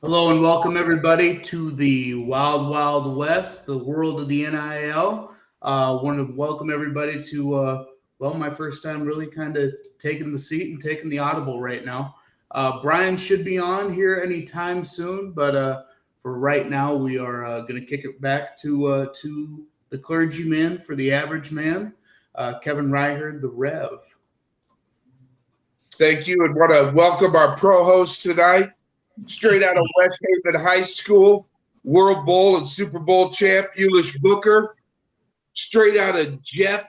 Hello and welcome everybody to the Wild Wild West, the world of the NIL. Want to welcome everybody to my first time really kind of taking the seat and taking the audible right now. Brian should be on here anytime soon, but for right now we are going to kick it back to the clergyman for the average man, Kevin Reichard, the Rev. Thank you, and want to welcome our pro host tonight. Straight out of West Haven High School, World Bowl and Super Bowl champ, Ulish Booker. Straight out of Jeff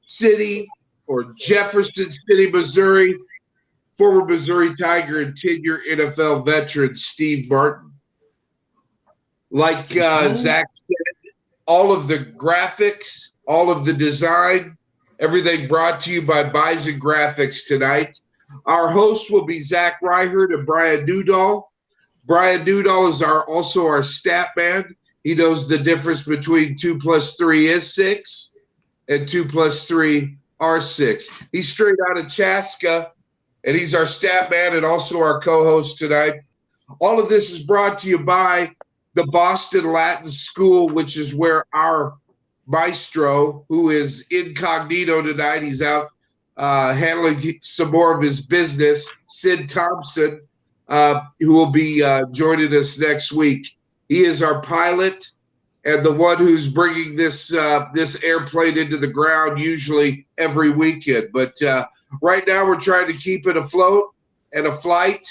City or Jefferson City, Missouri, former Missouri Tiger and 10-year NFL veteran, Steve Martin. Like Zach said, all of the graphics, all of the design, everything brought to you by Bison Graphics tonight. Our hosts will be Zach Reichard and Brian Newdahl. Brian Newdahl is also our stat man. He knows the difference between 2 + 3 is 6 and 2 + 3 are 6. He's straight out of Chaska, and he's our stat man and also our co-host tonight. All of this is brought to you by the Boston Latin School, which is where our maestro, who is incognito tonight, he's out handling some more of his business, Sid Thompson, who will be joining us next week. He is our pilot and the one who's bringing this airplane into the ground usually every weekend. But right now we're trying to keep it afloat and a flight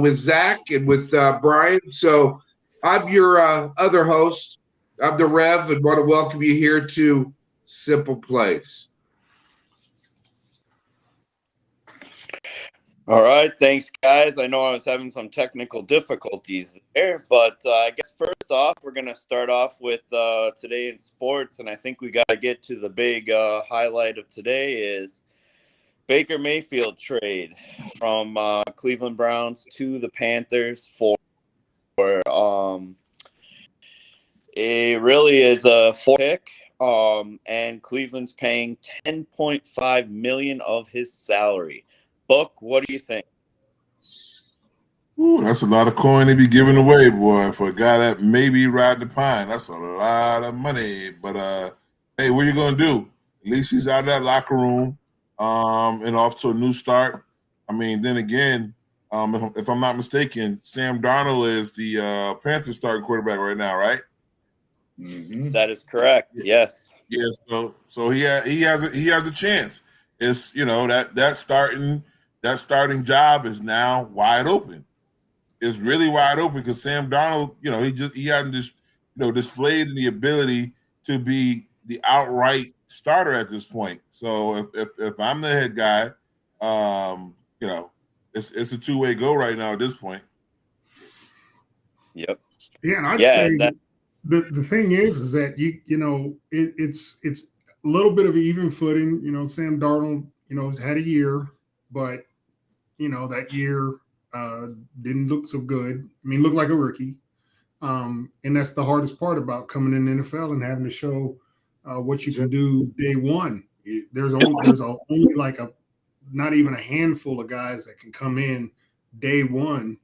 with Zach and with Brian. So I'm your other host. I'm the Rev, and want to welcome you here to Simple Playz. All right, thanks, guys. I know I was having some technical difficulties there, but I guess first off, we're going to start off with today in sports, and I think we got to get to the big highlight of today is Baker Mayfield trade from Cleveland Browns to the Panthers for it really is a 4 pick, and Cleveland's paying $10.5 million of his salary. Book, what do you think? Ooh, that's a lot of coin to be giving away, boy, for a guy that may be riding the pine. That's a lot of money. But hey, what are you gonna do? At least he's out of that locker room and off to a new start. I mean, then again, if I'm not mistaken, Sam Darnold is the Panthers starting quarterback right now, right? Mm-hmm. That is correct. Yes. Yes. So he has a chance. It's that starting job is now wide open. It's really wide open because Sam Darnold, he hasn't just displayed the ability to be the outright starter at this point. So if I'm the head guy, it's a two-way go right now at this point. Yep. Yeah, and I'd say the thing is that it's a little bit of an even footing. Sam Darnold, has had a year, but that year didn't look so good. I mean, looked like a rookie. And that's the hardest part about coming in the NFL and having to show what you can do day one. There's only like not even a handful of guys that can come in day one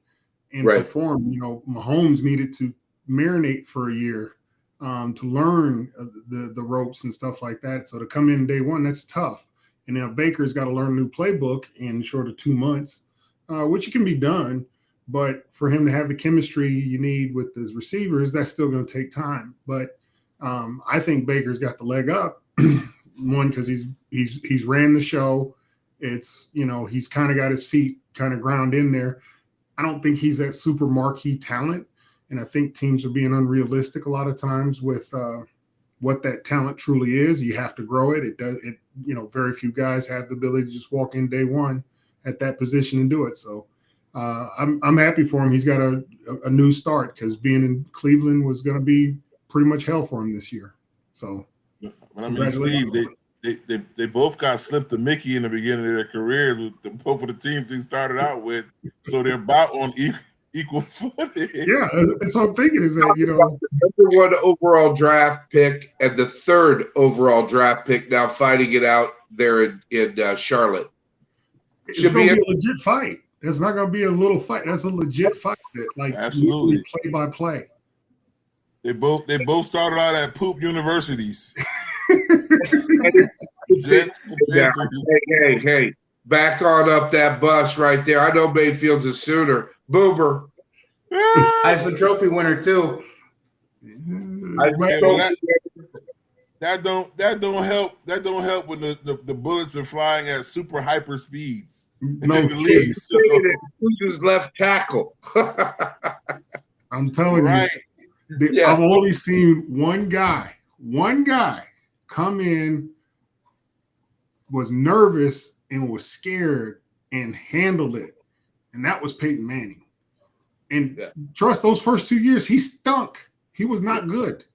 and perform. Mahomes needed to marinate for a year to learn the ropes and stuff like that. So to come in day one, that's tough. And now Baker's got to learn a new playbook in short of 2 months, which can be done. But for him to have the chemistry you need with his receivers, that's still going to take time. But I think Baker's got the leg up. One, because he's ran the show. It's he's kind of got his feet kind of ground in there. I don't think he's that super marquee talent, and I think teams are being unrealistic a lot of times with what that talent truly is. You have to grow it. Very few guys have the ability to just walk in day one at that position and do it. So I'm happy for him. He's got a new start because being in Cleveland was going to be pretty much hell for him this year. So, I mean, Steve, they both got slipped to Mickey in the beginning of their career. Both of the teams they started out with, so they're about on equal footing. Yeah, that's what I'm thinking. Is that the number 1 overall draft pick and the 3rd overall draft pick now fighting it out there in Charlotte. It's going to be a legit fight. It's not going to be a little fight. That's a legit fight. Like Absolutely. Play by play. They both started out at poop universities. Hey, back on up that bus right there. I know Mayfield's a Sooner. Boomer. Heisman Trophy winner too. That don't help. That don't help when the bullets are flying at super hyper speeds. No, Who's his left tackle? I'm telling you, I've only seen one guy come in, was nervous and was scared and handled it, and that was Peyton Manning. And trust, those first 2 years, he stunk. He was not good.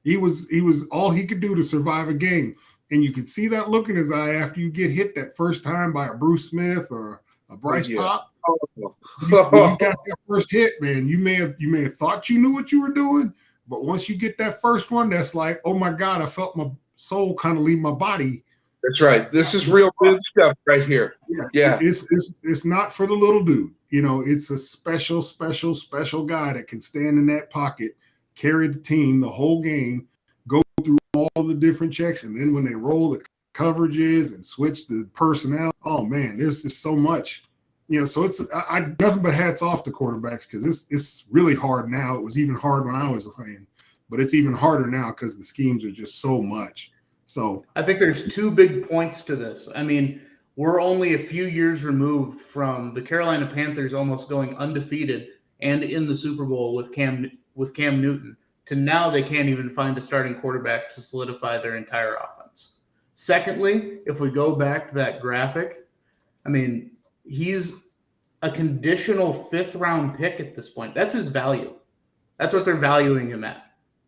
He was all he could do to survive a game. And you could see that look in his eye after you get hit that first time by a Bruce Smith or a Bryce Pop. When you got that first hit, man, you may have thought you knew what you were doing, but once you get that first one, that's like, oh my God, I felt my soul kind of leave my body. That's right. This is real good stuff right here. Yeah. It's not for the little dude. You know, it's a special guy that can stand in that pocket, carry the team the whole game, go through all the different checks, and then when they roll the coverages and switch the personnel, oh man, there's just so much. You know, so it's I nothing but hats off to quarterbacks because it's really hard now. It was even hard when I was playing, but it's even harder now because the schemes are just so much. So I think there's two big points to this. I mean, we're only a few years removed from the Carolina Panthers almost going undefeated and in the Super Bowl with Cam Newton to now they can't even find a starting quarterback to solidify their entire offense. Secondly, if we go back to that graphic, I mean, he's a conditional 5th-round pick at this point. That's his value. That's what they're valuing him at,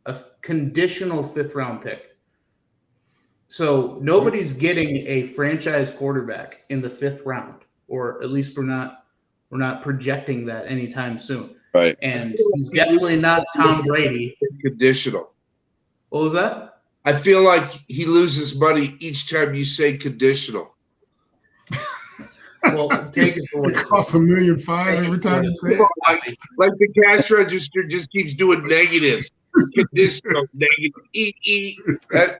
a conditional 5th-round pick. So nobody's getting a franchise quarterback in the 5th round, or at least we're not projecting that anytime soon. Right. And he's definitely not Tom Brady. Conditional. What was that? I feel like he loses money each time you say conditional. Well, take it for what it costs $1.5 million every time you say it. Like the cash register just keeps doing negatives. Conditional, negative,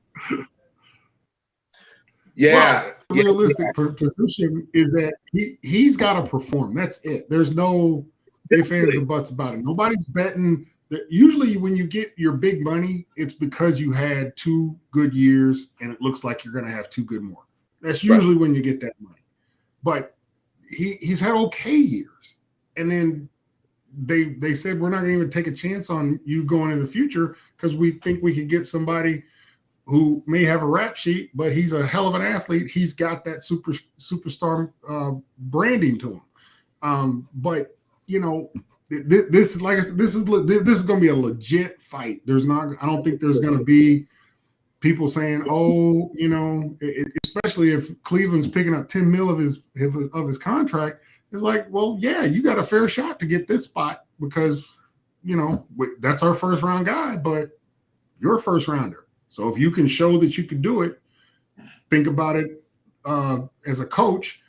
Yeah. Well, realistic position is that he's got to perform. That's it. There's no ifs, ands, and buts about it. Nobody's betting. Usually when you get your big money, it's because you had 2 good years and it looks like you're going to have 2 good more. That's usually when you get that money. But he's had okay years. And then they said, we're not going to even take a chance on you going in the future because we think we could get somebody who may have a rap sheet, but he's a hell of an athlete. He's got that superstar branding to him. But you know, this like I said, this is going to be a legit fight. I don't think there's going to be people saying, oh, you know, especially if Cleveland's picking up $10 million of his contract. It's like, well, yeah, you got a fair shot to get this spot because you know that's our 1st round guy, but you're a 1st rounder. So if you can show that you can do it, think about it as a coach.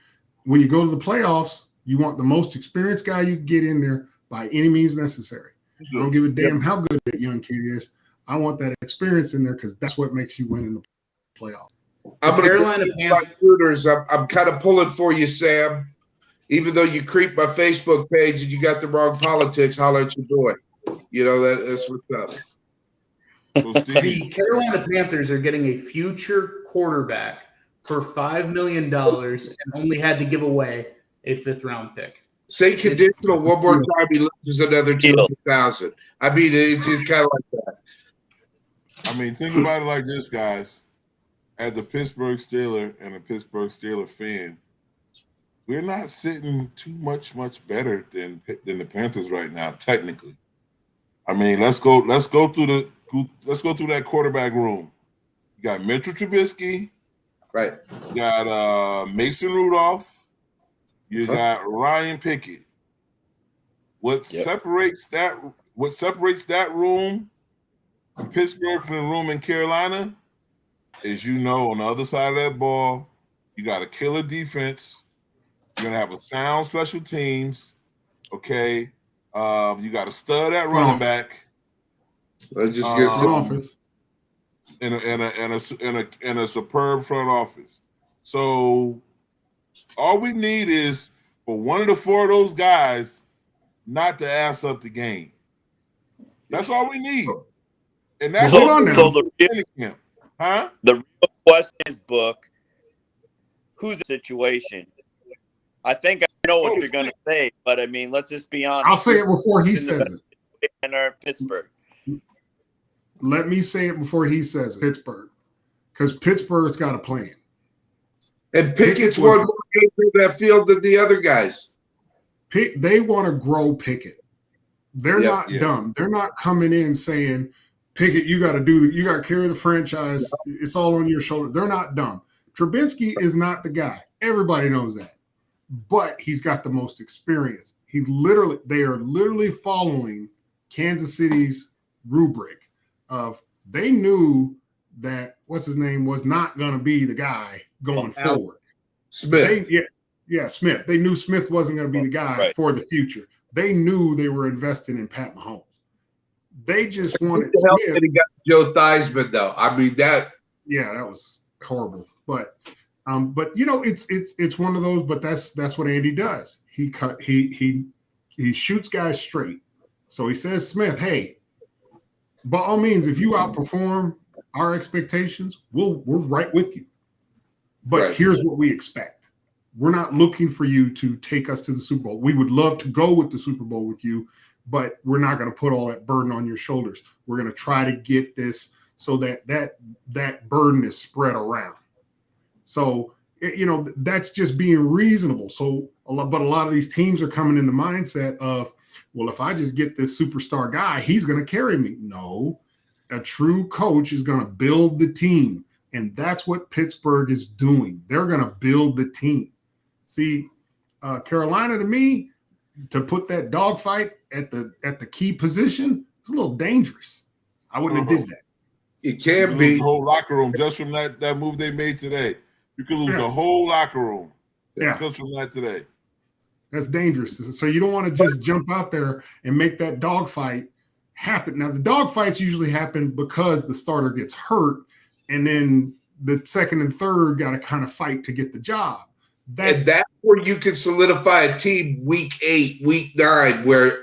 When you go to the playoffs, you want the most experienced guy you can get in there by any means necessary. I don't give a damn how good that young kid is. I want that experience in there because that's what makes you win in the playoffs. I'm Carolina Panthers. I'm kind of pulling for you, Sam. Even though you creeped my Facebook page and you got the wrong politics, holler at your boy. You know that's what's up. The Carolina Panthers are getting a future quarterback for $5 million and only had to give away a 5th-round pick. Say conditional one more time, he loses another 200,000. I mean, it's just kind of like that. I mean, think about it like this, guys. As a Pittsburgh Steeler and a Pittsburgh Steeler fan, we're not sitting too much better than the Panthers right now, technically. I mean, let's go through that quarterback room. You got Mitchell Trubisky, right? You got Mason Rudolph. You got Ryan Pickett. What separates that room in Pittsburgh from the room in Carolina is, you know, on the other side of that ball, you got a killer defense You're gonna have a sound special teams. Okay. You got a stud at running back. I just get Front office. And a superb front office. So all we need is for one of the four of those guys not to ass up the game. That's all we need. And that's so the real question is, Book, who's the situation? I think I know what you're going to say, but I mean, let's just be honest. I'll say it before he says it. In Pittsburgh. Let me say it before he says it. Pittsburgh. Because Pittsburgh's got a plan. And Pickett's won more games in that field than the other guys. They want to grow Pickett. They're not dumb. They're not coming in saying, Pickett, you got to carry the franchise. It's all on your shoulder. They're not dumb. Trubinsky is not the guy. Everybody knows that. But he's got the most experience. They are literally following Kansas City's rubric of they knew that what's his name was not going to be the guy going forward. Smith. Smith. They knew Smith wasn't going to be the guy for the future. They knew they were investing in Pat Mahomes. They just wanted Smith. He got Joe Theismann, though. I mean that. Yeah, that was horrible. But you know, it's one of those. But that's what Andy does. He shoots guys straight. So he says, Smith, hey, by all means, if you outperform our expectations, we're right with you. But here's what we expect. We're not looking for you to take us to the Super Bowl. We would love to go with the Super Bowl with you, but we're not going to put all that burden on your shoulders. We're going to try to get this so that burden is spread around. So, you know, that's just being reasonable. So, but a lot of these teams are coming in the mindset of, well, if I just get this superstar guy, he's going to carry me. No, a true coach is going to build the team. And that's what Pittsburgh is doing. They're going to build the team. See, Carolina, to me, to put that dogfight at the key position, it's a little dangerous. I wouldn't have did that. It can be the whole locker room just from that move they made today. You could lose the whole locker room just from that today. That's dangerous. So you don't want to just jump out there and make that dogfight happen. Now, the dogfights usually happen because the starter gets hurt, and then the second and third got to kind of fight to get the job. That's where you can solidify a team week 8, week 9, where,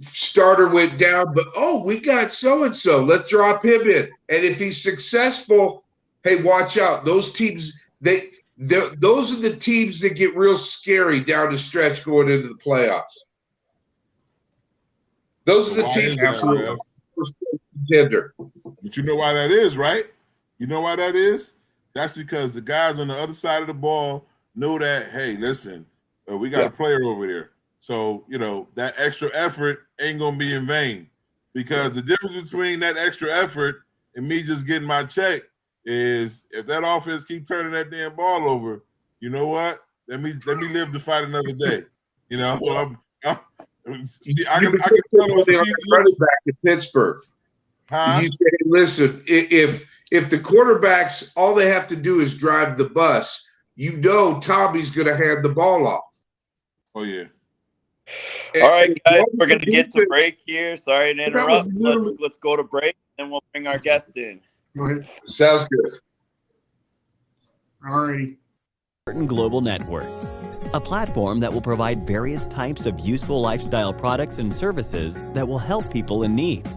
starter went down, but, we got so-and-so. Let's drop him in. And if he's successful, hey, watch out. Those teams, those are the teams that get real scary down the stretch going into the playoffs. Those are the teams that are contender. But you know why that is, right? You know why that is? That's because the guys on the other side of the ball know that, hey, listen, we got a player over there. So, you know, that extra effort ain't going to be in vain, because the difference between that extra effort and me just getting my check is if that offense keep turning that damn ball over, you know what? Let me live to fight another day. You know, I can tell running back in Pittsburgh. You say, listen, if the quarterbacks, all they have to do is drive the bus, you know Tommy's going to hand the ball off. Oh, yeah. All right, guys, we're going to get to break here. Sorry to interrupt. Let's go to break, and we'll bring our guest in. Go ahead. Sounds good. All righty. Spartan Global Network, a platform that will provide various types of useful lifestyle products and services that will help people in need.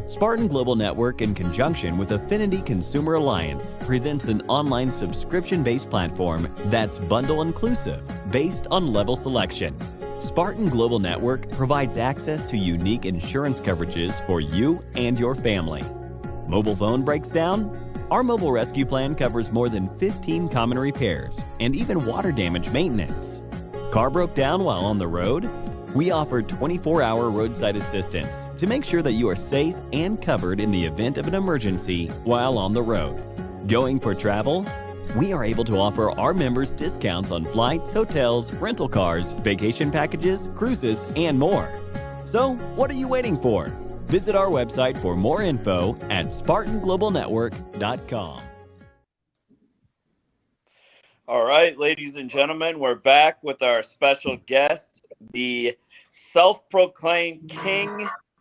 Spartan Global Network, in conjunction with Affinity Consumer Alliance, presents an online subscription-based platform that's bundle inclusive, based on level selection. Spartan Global Network provides access to unique insurance coverages for you and your family. Mobile phone breaks down? Our mobile rescue plan covers more than 15 common repairs and even water damage maintenance. Car broke down while on the road? We offer 24-hour roadside assistance to make sure that you are safe and covered in the event of an emergency while on the road. Going for travel? We are able to offer our members discounts on flights, hotels, rental cars, vacation packages, cruises, and more. So, what are you waiting for? Visit our website for more info at SpartanGlobalNetwork.com. All right, ladies and gentlemen, we're back with our special guest, the self-proclaimed king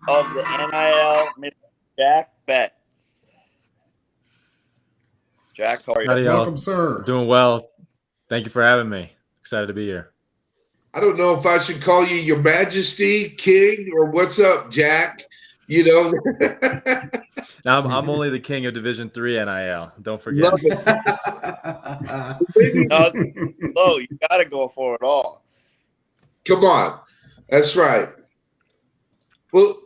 of the NIL, Mr. Jack Betts. Jack, how are you? Howdy, y'all. Welcome, sir. Doing well. Thank you for having me. Excited to be here. I don't know if I should call you Your Majesty, King, or what's up, Jack. You know, Now, I'm only the king of Division III NIL. Don't forget. love it. No, it's low. You got to go for it all. Come on, that's right. Well,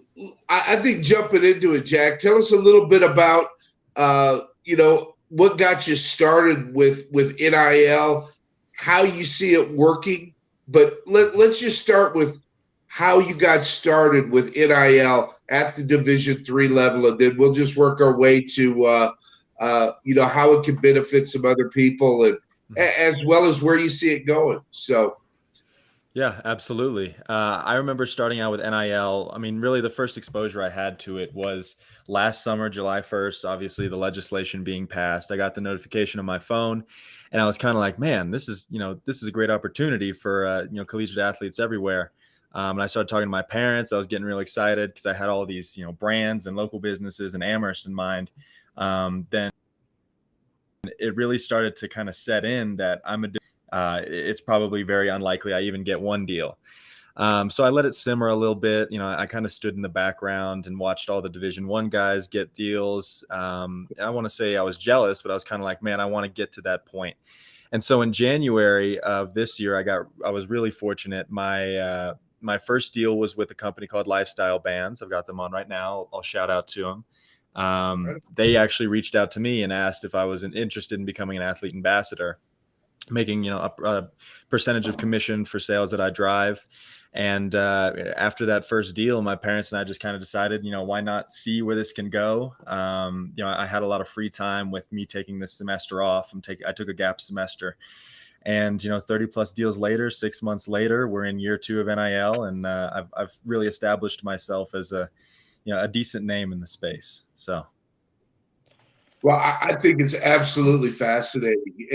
I think jumping into it, Jack, tell us a little bit about what got you started with NIL, how you see it working. But let's just start with how you got started with NIL at the Division III level, and then we'll just work our way to how it can benefit some other people, and as well as where you see it going. So. Yeah, absolutely. I remember starting out with NIL. I mean, really the first exposure I had to it was last summer, July 1st, obviously the legislation being passed. I got the notification on my phone and I was kind of like, man, this is a great opportunity for, collegiate athletes everywhere. And I started talking to my parents. I was getting really excited because I had all these, brands and local businesses and Amherst in mind. Then it really started to kind of set in that it's probably very unlikely I even get one deal. So I let it simmer a little bit. I kind of stood in the background and watched all the Division I guys get deals. I want to say I was jealous, but I was kind of like, man, I want to get to that point. And so in January of this year, I was really fortunate. My first deal was with a company called Lifestyle Bands. I've got them on right now. I'll shout out to them. They actually reached out to me and asked if I was interested in becoming an athlete ambassador, making a percentage of commission for sales that I drive. And after that first deal, my parents and I just kind of decided, why not see where this can go. I had a lot of free time with me taking this semester off. I took a gap semester, and 30 plus deals later, 6 months later, we're in year 2 of NIL, and I've really established myself as a decent name in the space. So, Well, I think it's absolutely fascinating,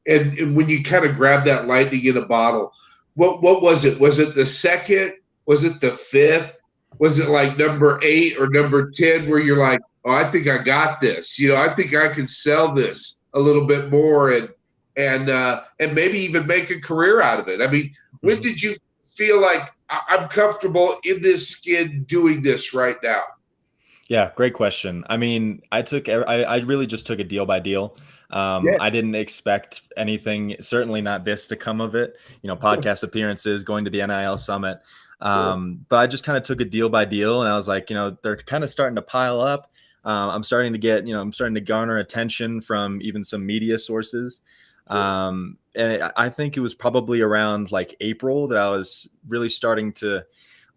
and when you kind of grab that lightning in a bottle, what was it? Was it the second? Was it the fifth? Was it like number 8 or number 10 where you're like, oh, I think I got this. I think I can sell this a little bit more and maybe even make a career out of it. I mean, when did you feel like I'm comfortable in this skin doing this right now? Yeah, great question. I mean, I really just took a deal by deal. I didn't expect anything, certainly not this, to come of it. Podcast appearances, going to the NIL summit. But I just kind of took a deal by deal, and I was like, they're kind of starting to pile up. I'm starting to garner attention from even some media sources. And I think it was probably around like April that I was really starting to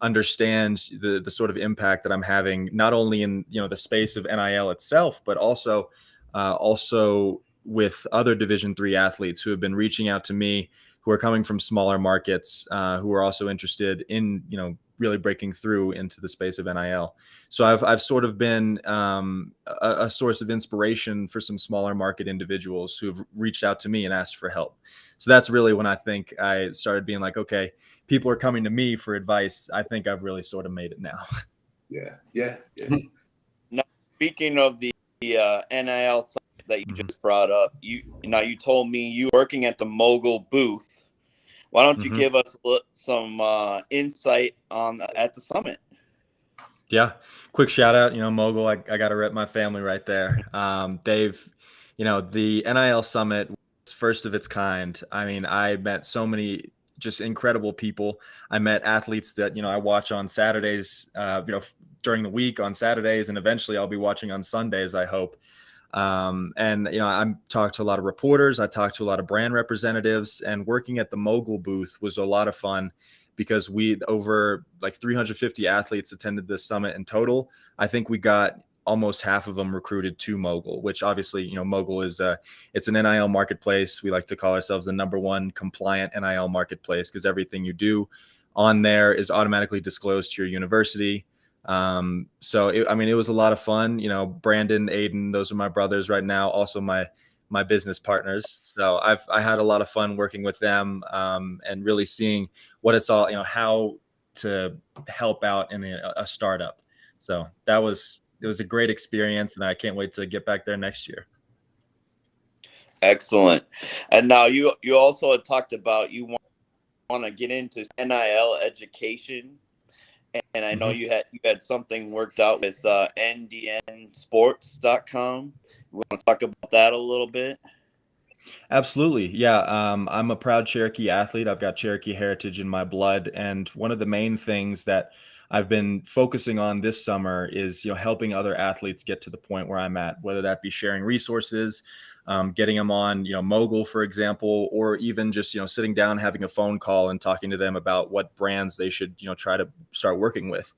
understand the sort of impact that I'm having, not only in the space of NIL itself, but also with other Division III athletes who have been reaching out to me, who are coming from smaller markets, who are also interested in really breaking through into the space of NIL. So I've sort of been a source of inspiration for some smaller market individuals who have reached out to me and asked for help. So that's really when I think I started being like, okay, people are coming to me for advice. I think I've really sort of made it now. Yeah. Now, speaking of the NIL site that you just brought up, you told me you working at the Mogul booth. Why don't you give us some insight at the summit? Yeah, quick shout out, Mogul. I got to rep my family right there. They've, the NIL summit was first of its kind. I mean, I met so many just incredible people. I met athletes that, I watch on Saturdays, during the week on Saturdays, and eventually I'll be watching on Sundays, I hope. I talked to a lot of reporters. I talked to a lot of brand representatives, and working at the Mogul booth was a lot of fun because over like 350 athletes attended this summit in total. I think we got almost half of them recruited to Mogul, which obviously, Mogul is it's an NIL marketplace. We like to call ourselves the #1 compliant NIL marketplace because everything you do on there is automatically disclosed to your university. It was a lot of fun. Brandon, Aiden, those are my brothers right now. Also my my business partners. So I had a lot of fun working with them, and really seeing what it's all, how to help out in a startup. So it was a great experience, and I can't wait to get back there next year. Excellent. And now you also had talked about you want to get into NIL education, and I know you had something worked out with ndnsports.com. We want to talk about that a little bit. Absolutely. Yeah. I'm a proud Cherokee athlete. I've got Cherokee heritage in my blood. And one of the main things that I've been focusing on this summer is, helping other athletes get to the point where I'm at, whether that be sharing resources, getting them on, Mogul, for example, or even just, sitting down, having a phone call and talking to them about what brands they should, try to start working with.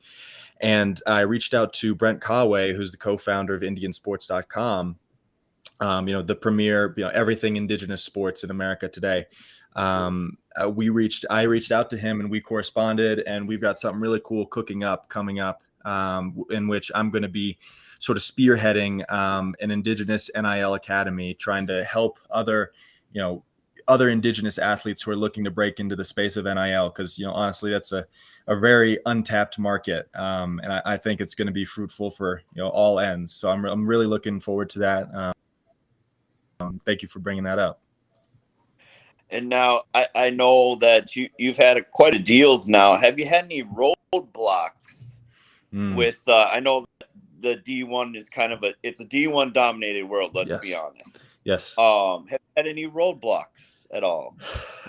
And I reached out to Brent Conway, who's the co-founder of IndianSports.com. The premier, everything indigenous sports in America today. I reached out to him and we corresponded, and we've got something really cool coming up, in which I'm going to be sort of spearheading an indigenous NIL academy, trying to help other indigenous athletes who are looking to break into the space of NIL. Cause honestly, that's a very untapped market. And I think it's going to be fruitful for, all ends. So I'm really looking forward to that. Thank you for bringing that up. And now I know that you've had quite a deals now. Have you had any roadblocks with? I know the D1 is it's a D1 dominated world. Let's be honest. Yes. Have you had any roadblocks at all?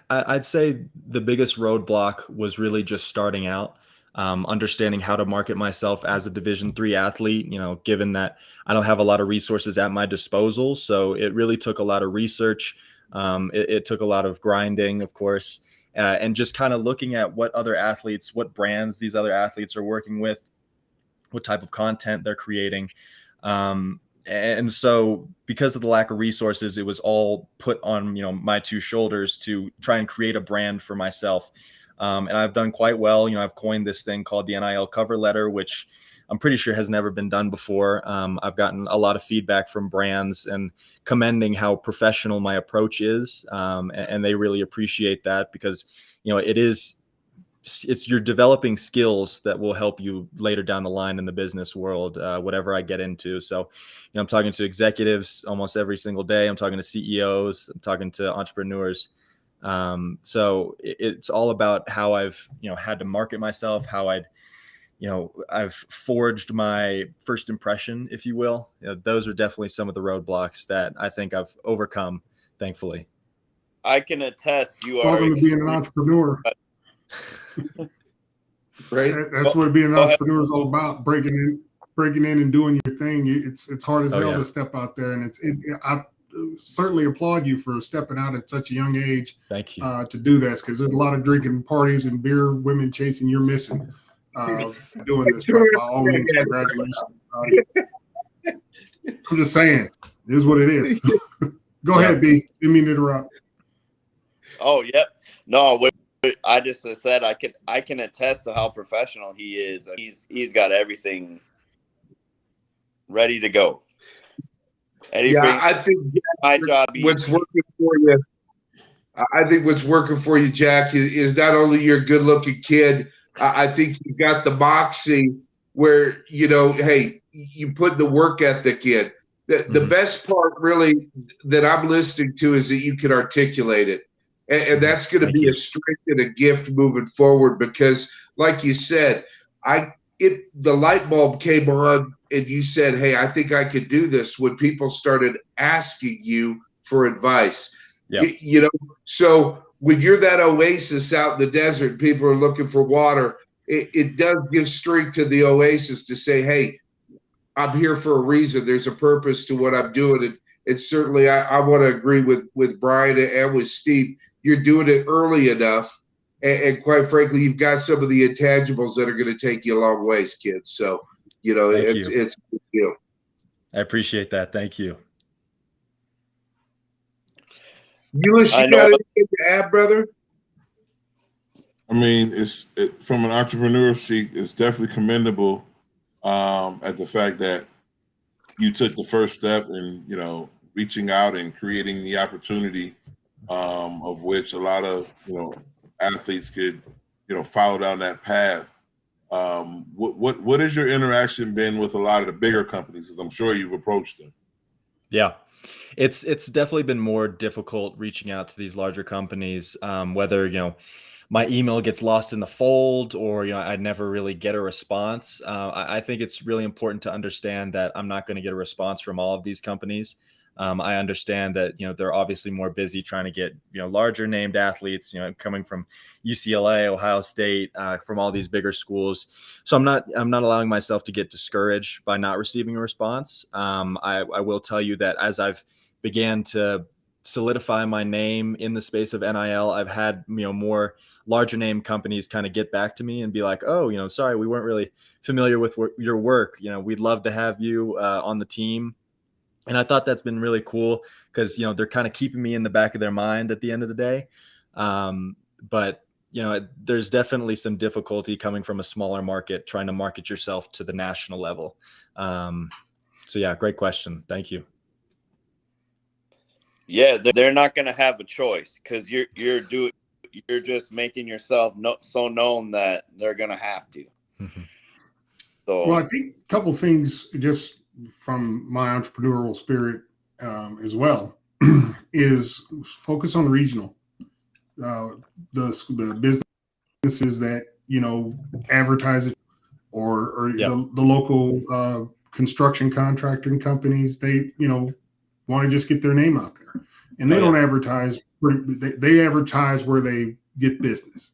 I'd say the biggest roadblock was really just starting out. Understanding how to market myself as a Division III athlete, given that I don't have a lot of resources at my disposal. So it really took a lot of research. It took a lot of grinding, of course, and just kind of looking at what brands these other athletes are working with, what type of content they're creating. And so because of the lack of resources, it was all put on, my two shoulders to try and create a brand for myself. And I've done quite well. I've coined this thing called the NIL cover letter, which I'm pretty sure has never been done before. I've gotten a lot of feedback from brands and commending how professional my approach is. And they really appreciate that because, you're developing skills that will help you later down the line in the business world, whatever I get into. So, I'm talking to executives almost every single day. I'm talking to CEOs. I'm talking to entrepreneurs. So it's all about how I've, had to market myself, how I've forged my first impression, if you will. Those are definitely some of the roadblocks that I think I've overcome, thankfully. I can attest you are welcome to being an entrepreneur. Right. That's what being an entrepreneur is all about. Breaking in and doing your thing. It's hard as hell to step out there, and I certainly applaud you for stepping out at such a young age. Thank you. To do this, because there's a lot of drinking parties and beer, women chasing. You're missing doing this. But by all means, congratulations. I'm just saying, it is what it is. Go ahead, B. Didn't mean to interrupt. Oh, yep. No, I just said I can attest to how professional he is. He's got everything ready to go. Anything, I think my job. What's working for you? I think what's working for you, Jack, is not only you're a good-looking kid. I think you've got the moxie where hey, you put the work ethic in. The best part, really, that I'm listening to is that you can articulate it. And that's going to be a strength and a gift moving forward because, like you said, the light bulb came on and you said, hey, I think I could do this when people started asking you for advice. Yep. So when you're that oasis out in the desert, people are looking for water, it does give strength to the oasis to say, hey, I'm here for a reason. There's a purpose to what I'm doing. And certainly I want to agree with Brian and with Steve. You're doing it early enough. And quite frankly, you've got some of the intangibles that are going to take you a long ways, kids. So, it's a good deal. I appreciate that. Thank you. You got anything to add, brother? I mean, from an entrepreneur's seat, it's definitely commendable at the fact that you took the first step and, reaching out and creating the opportunity of which a lot of athletes could follow down that path. What has your interaction been with a lot of the bigger companies? Because I'm sure you've approached them. Yeah. It's definitely been more difficult reaching out to these larger companies, whether my email gets lost in the fold or I never really get a response. I think it's really important to understand that I'm not going to get a response from all of these companies. I understand that they're obviously more busy trying to get larger named athletes coming from UCLA, Ohio State, from all these bigger schools. So I'm not allowing myself to get discouraged by not receiving a response. I will tell you that as I've began to solidify my name in the space of NIL, I've had more larger name companies kind of get back to me and be like, oh, sorry, we weren't really familiar with your work. We'd love to have you on the team. And I thought that's been really cool because, they're kind of keeping me in the back of their mind at the end of the day. But there's definitely some difficulty coming from a smaller market, trying to market yourself to the national level. So yeah, great question. Thank you. Yeah, they're not going to have a choice because you're just making yourself so known that they're going to have to. Mm-hmm. So, well, I think a couple things just from my entrepreneurial spirit as well is focus on regional. The businesses that advertise it or the local construction contracting companies, they want to just get their name out there, and they don't advertise. They advertise where they get business,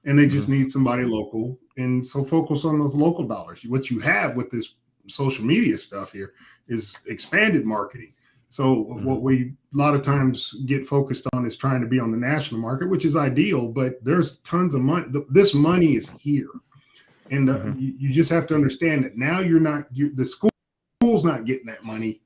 and they just need somebody local. And so focus on those local dollars. What you have with this social media stuff here is expanded marketing. So what we a lot of times get focused on is trying to be on the national market, which is ideal, but there's tons of money. This money is here. And you just have to understand that now the school's not getting that money.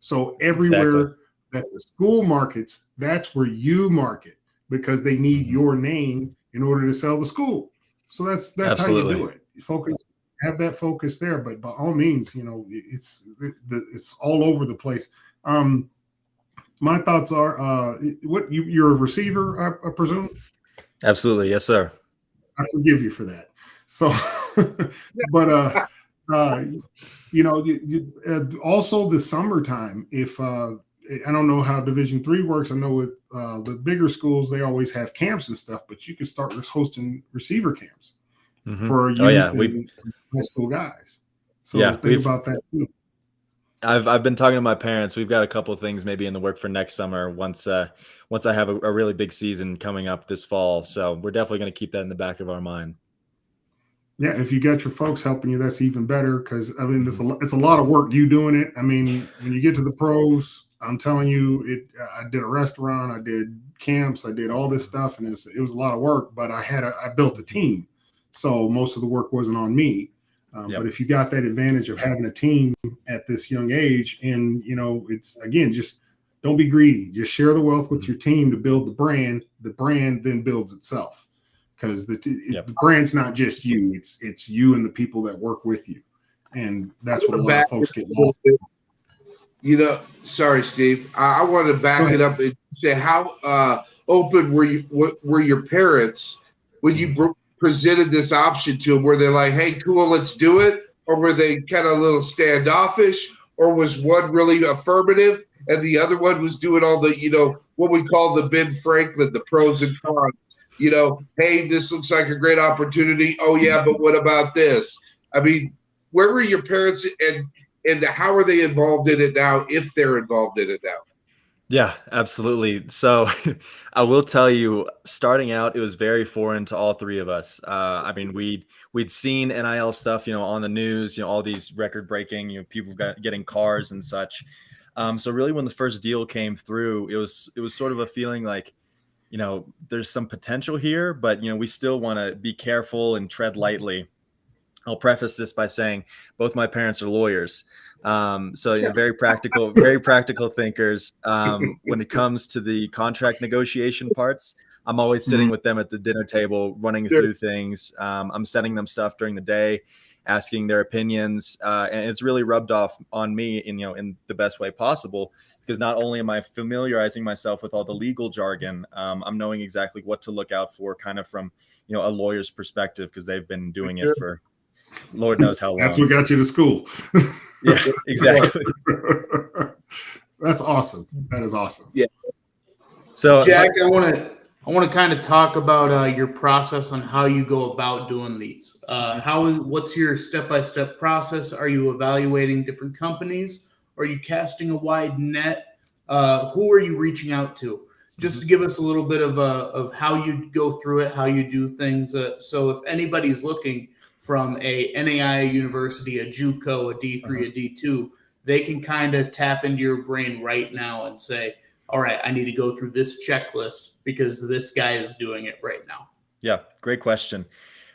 So everywhere that the school markets, that's where you market because they need your name in order to sell the school. So that's Absolutely. how you do it. Have that focus there, but by all means, it's all over the place. My thoughts are, you're a receiver, I presume? Absolutely. Yes, sir. I forgive you for that. So, but also the summertime. If I don't know how Division III works, I know with the bigger schools they always have camps and stuff, but you can start hosting receiver camps for youth and high school guys. So think about that too. I've been talking to my parents. We've got a couple of things maybe in the work for next summer once I have a really big season coming up this fall. So we're definitely going to keep that in the back of our mind. Yeah, if you got your folks helping you, that's even better because I mean it's a lot of work you doing it. I mean, when you get to the pros, I'm telling you, I did a restaurant, I did camps, I did all this stuff, and it was a lot of work. But I built a team, so most of the work wasn't on me. But if you got that advantage of having a team at this young age, and it's again, just don't be greedy. Just share the wealth with your team to build the brand. The brand then builds itself. Because the brand's not just you; it's you and the people that work with you, and that's what a lot of folks get lost. Sorry, Steve. I want to back it up and say how open were your parents when you presented this option to them? Were they like, "Hey, cool, let's do it," or were they kind of a little standoffish, or was one really affirmative and the other one was doing all the what we call the Ben Franklin, the pros and cons? Hey, this looks like a great opportunity. Oh yeah, but what about this? I mean, where were your parents and how are they involved in it now, if they're involved in it now? Yeah, absolutely. So I will tell you, starting out, it was very foreign to all three of us. I mean, we'd seen NIL stuff, on the news, all these record breaking, people getting cars and such. So really when the first deal came through, it was sort of a feeling like, there's some potential here, but, we still want to be careful and tread lightly. I'll preface this by saying both my parents are lawyers. So very practical thinkers. When it comes to the contract negotiation parts, I'm always sitting with them at the dinner table, running through things. I'm sending them stuff during the day, asking their opinions. And it's really rubbed off on me in the best way possible because not only am I familiarizing myself with all the legal jargon, I'm knowing exactly what to look out for, kind of from a lawyer's perspective, because they've been doing it for Lord knows how long. That's what got you to school. Yeah, exactly. That's awesome. That is awesome. Yeah. So Jack, I want to kind of talk about your process on how you go about doing these. What's your step-by-step process? Are you evaluating different companies? Are you casting a wide net? Who are you reaching out to? Just to give us a little bit of how you go through it, how you do things. So if anybody's looking from a NAI university, a JUCO, a D3, a D2, they can kind of tap into your brain right now and say, all right, I need to go through this checklist because this guy is doing it right now. Yeah, great question.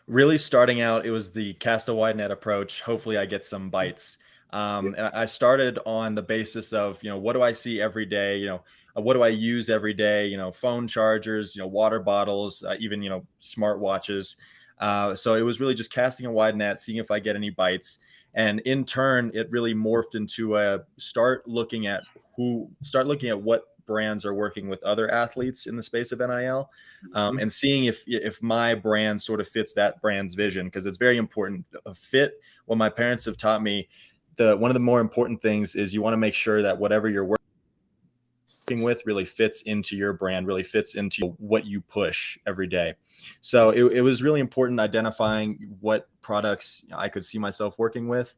Really starting out, it was the cast a wide net approach. Hopefully I get some bites. And I started on the basis of, what do I see every day? What do I use every day? Phone chargers, water bottles, even, smartwatches. So it was really just casting a wide net, seeing if I get any bites. And in turn, it really morphed into start looking at what brands are working with other athletes in the space of NIL, and seeing if my brand sort of fits that brand's vision, because it's very important. A fit. What my parents have taught me, one of the more important things is you want to make sure that whatever you're working with really fits into your brand, really fits into what you push every day. So it was really important identifying what products I could see myself working with.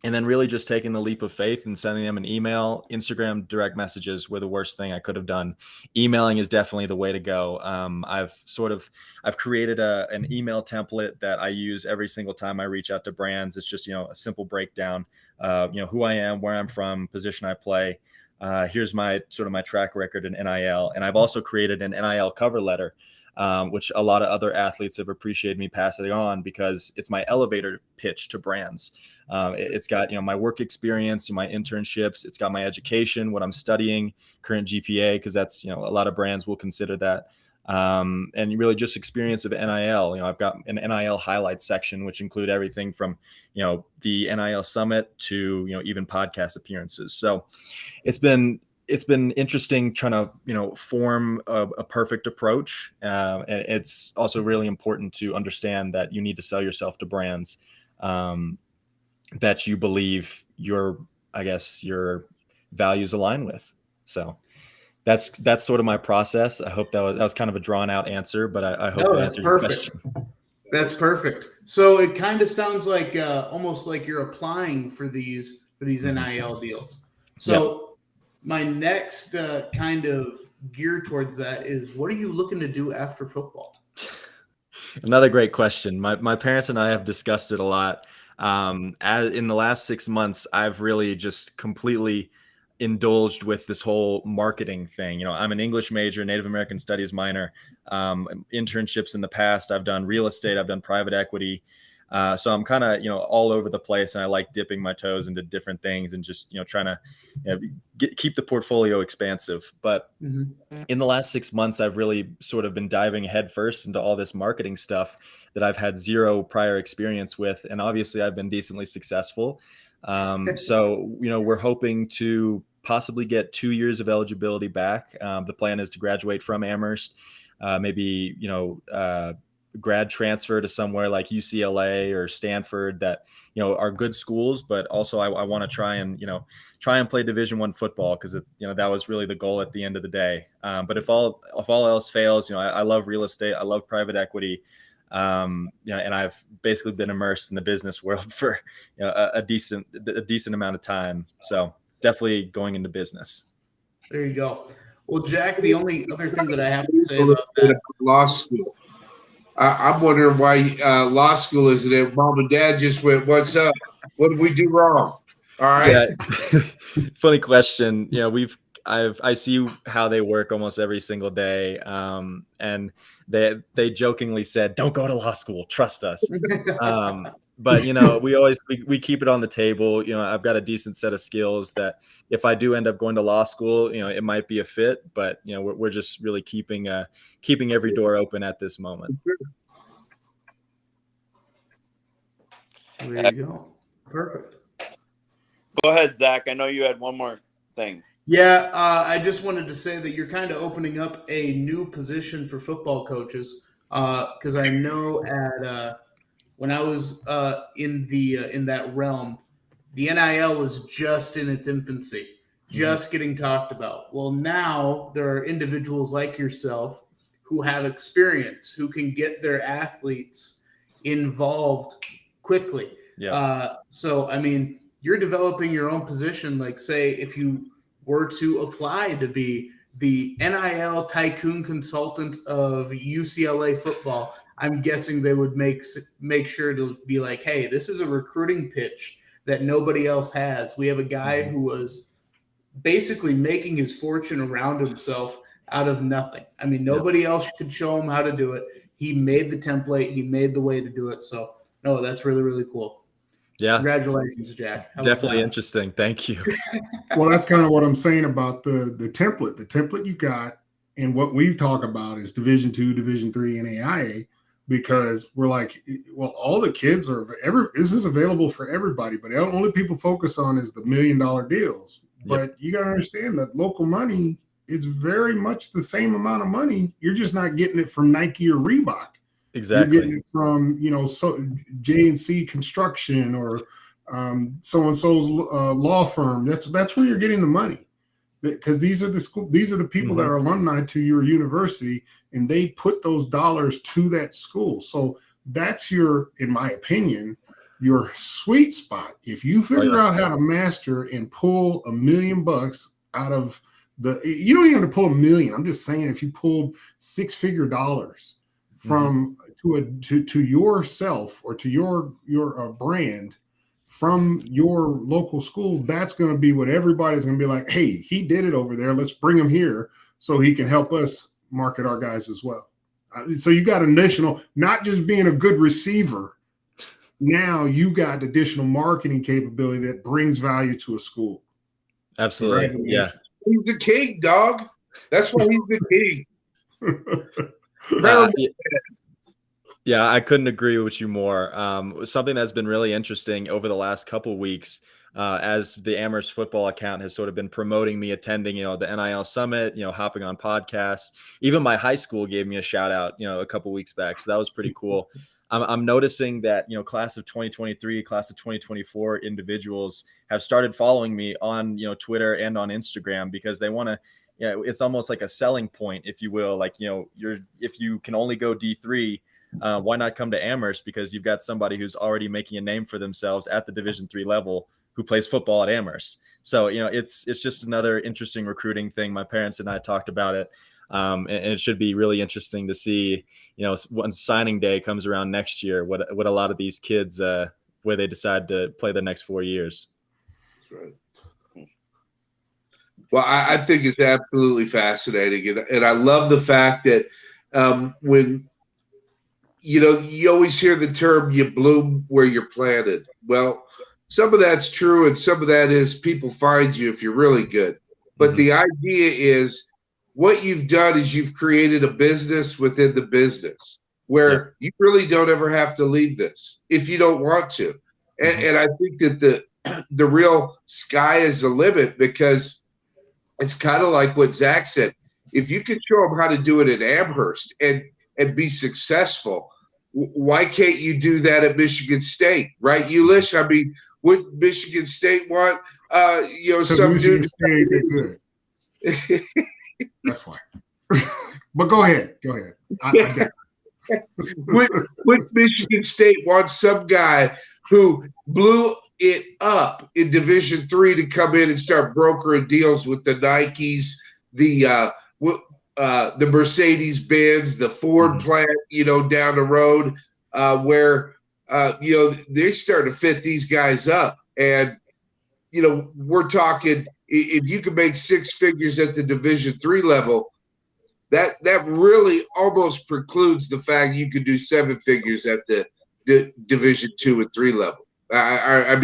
And then really just taking the leap of faith and sending them an email. Instagram direct messages were the worst thing I could have done. Emailing is definitely the way to go. I've created an email template that I use every single time I reach out to brands. It's just, a simple breakdown, who I am, where I'm from, position I play. Here's my track record in NIL. And I've also created an NIL cover letter, which a lot of other athletes have appreciated me passing on, because it's my elevator pitch to brands. It's got, my work experience, my internships. It's got my education, what I'm studying, current GPA, because that's, a lot of brands will consider that. And really just experience of NIL. I've got an NIL highlights section, which include everything from, the NIL summit to, even podcast appearances. So it's been interesting trying to, form a perfect approach. And it's also really important to understand that you need to sell yourself to brands, that you believe your values align with. So that's sort of my process. I hope that was kind of a drawn out answer, but I hope it answered your question. That's perfect. So it kind of sounds like almost like you're applying for these NIL deals. So my next kind of gear towards that is, what are you looking to do after football? Another great question. My parents and I have discussed it a lot. In the last 6 months, I've really just completely indulged with this whole marketing thing. I'm an English major, Native American Studies minor, internships in the past. I've done real estate, I've done private equity. So I'm kind of, all over the place, and I like dipping my toes into different things and just, trying to keep the portfolio expansive. But in the last 6 months, I've really sort of been diving headfirst into all this marketing stuff that I've had zero prior experience with. And obviously I've been decently successful. So, we're hoping to possibly get 2 years of eligibility back. The plan is to graduate from Amherst, maybe, grad transfer to somewhere like UCLA or Stanford that, are good schools, but also I want to try and play Division I football, because that was really the goal at the end of the day. But if all else fails, I love real estate, I love private equity, and I've basically been immersed in the business world for a decent amount of time. So definitely going into business. There you go. Well, Jack, the only other thing that I have to say about that, law school. I'm wondering why law school isn't it? Mom and Dad just went, "What's up? What did we do wrong?" All right. Yeah. Funny question. I see how they work almost every single day. And they jokingly said, "Don't go to law school, trust us." But we keep it on the table. I've got a decent set of skills that if I do end up going to law school, it might be a fit, but we're just really keeping every door open at this moment. there you go. Perfect. Go ahead, Zach. I know you had one more thing. Yeah, I just wanted to say that you're kind of opening up a new position for football coaches, because I know at when I was in that realm, the NIL was just in its infancy, just getting talked about. Well, now there are individuals like yourself who have experience, who can get their athletes involved quickly. So, I mean, you're developing your own position. Like, say, if you were to apply to be the NIL tycoon consultant of UCLA football, I'm guessing they would make sure to be like, hey, this is a recruiting pitch that nobody else has. We have a guy who was basically making his fortune around himself out of nothing. I mean, nobody else could show him how to do it. He made the template. He made the way to do it. So, no, that's really, really cool. Yeah. Congratulations, Jack. Definitely interesting. Thank you. Well, that's kind of what I'm saying about the template. The template you got and what we talk about is Division II, Division III, and AIA, because we're like, well, all the kids this is available for everybody, but the only people focus on is the $1 million deals. But you got to understand that local money is very much the same amount of money. You're just not getting it from Nike or Reebok. Exactly. You're getting it from, J&C Construction or so-and-so's law firm. That's where you're getting the money, because these are the people that are alumni to your university, and they put those dollars to that school. So that's in my opinion, your sweet spot. If you figure out how to master and pull $1 million out of you don't even have to pull $1 million. I'm just saying, if you pulled $6-figure dollars from to yourself or to your brand from your local school, that's going to be what everybody's going to be like, hey, he did it over there. Let's bring him here so he can help us market our guys as well. So you got additional, not just being a good receiver. Now you got additional marketing capability that brings value to a school. Absolutely. Yeah. He's the king, dog. That's why he's the king. Yeah, I couldn't agree with you more. Something that's been really interesting over the last couple of weeks, as the Amherst football account has sort of been promoting me attending, the NIL summit, hopping on podcasts. Even my high school gave me a shout out, a couple of weeks back. So that was pretty cool. I'm noticing that, class of 2023, class of 2024 individuals have started following me on, Twitter and on Instagram, because they want to, it's almost like a selling point, if you will. Like, if you can only go D3, why not come to Amherst? Because you've got somebody who's already making a name for themselves at the Division III level who plays football at Amherst. So, it's just another interesting recruiting thing. My parents and I talked about it. And it should be really interesting to see, when signing day comes around next year, what a lot of these kids, where they decide to play the next 4 years. That's right. Well, I think it's absolutely fascinating. And I love the fact that when, you always hear the term, you bloom where you're planted. Well, some of that's true, and some of that is people find you if you're really good. But the idea is, what you've done is you've created a business within the business where you really don't ever have to leave this if you don't want to. And I think that the real sky is the limit, because it's kind of like what Zach said. If you can show them how to do it at Amherst and be successful, why can't you do that at Michigan State, right, Ulish? I mean, would Michigan State want, some Michigan dude? State, they're good. That's fine. But go ahead. Would Michigan State want some guy who blew it up in Division III to come in and start brokering deals with the Nikes, the Mercedes-Benz, the Ford plant, down the road, where they start to fit these guys up. And we're talking, if you can make 6 figures at the Division III level, that really almost precludes the fact you could do 7 figures at the Division II and III level. At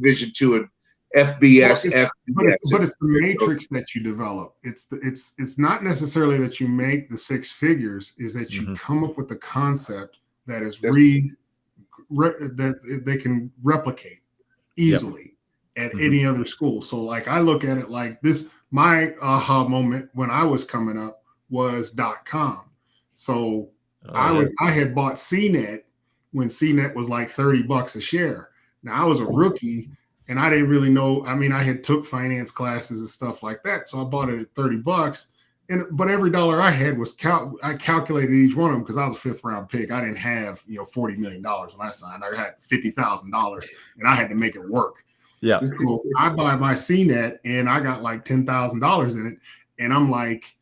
Division II and FBS, but it's the matrix that you develop. It's not necessarily that you make the 6 figures, is that you come up with a concept that is that they can replicate easily. at any other school. So like I look at it like this, my aha moment when I was coming up was .com. So I had bought CNET when CNET was like $30 a share. Now I was a rookie and I didn't really know. I mean, I had took finance classes and stuff like that. So I bought it at $30. But every dollar I had was I calculated each one of them because I was a fifth round pick. I didn't have $40 million when I signed. I had $50,000 and I had to make it work. Yeah. So I buy my CNET and I got like $10,000 in it, and I'm like,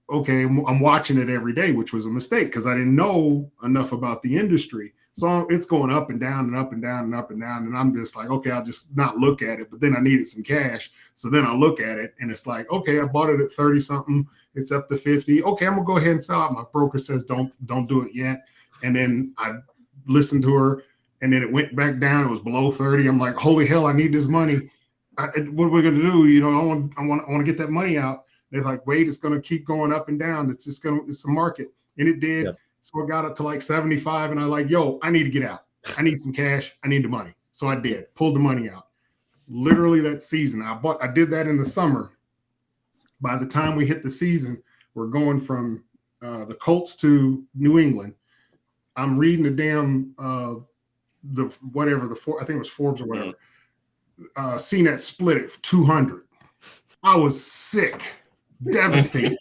okay, I'm watching it every day, which was a mistake because I didn't know enough about the industry. So it's going up and down and up and down and up and down. And I'm just like, okay, I'll just not look at it. But then I needed some cash. So then I look at it and it's like, okay, I bought it at 30 something. It's up to 50. Okay, I'm gonna go ahead and sell it. My broker says, don't do it yet. And then I listened to her and then it went back down. It was below 30. I'm like, holy hell, I need this money. What are we gonna do? I want to get that money out. And it's like, wait, it's gonna keep going up and down. It's a market. And it did. Yep. So I got up to like 75 and I like, yo, I need to get out. I need some cash. I need the money. So I did, pulled the money out. Literally that season. I did that in the summer. By the time we hit the season, we're going from the Colts to New England. I'm reading the damn, I think it was Forbes or whatever. CNET split it for 200. I was sick, devastated.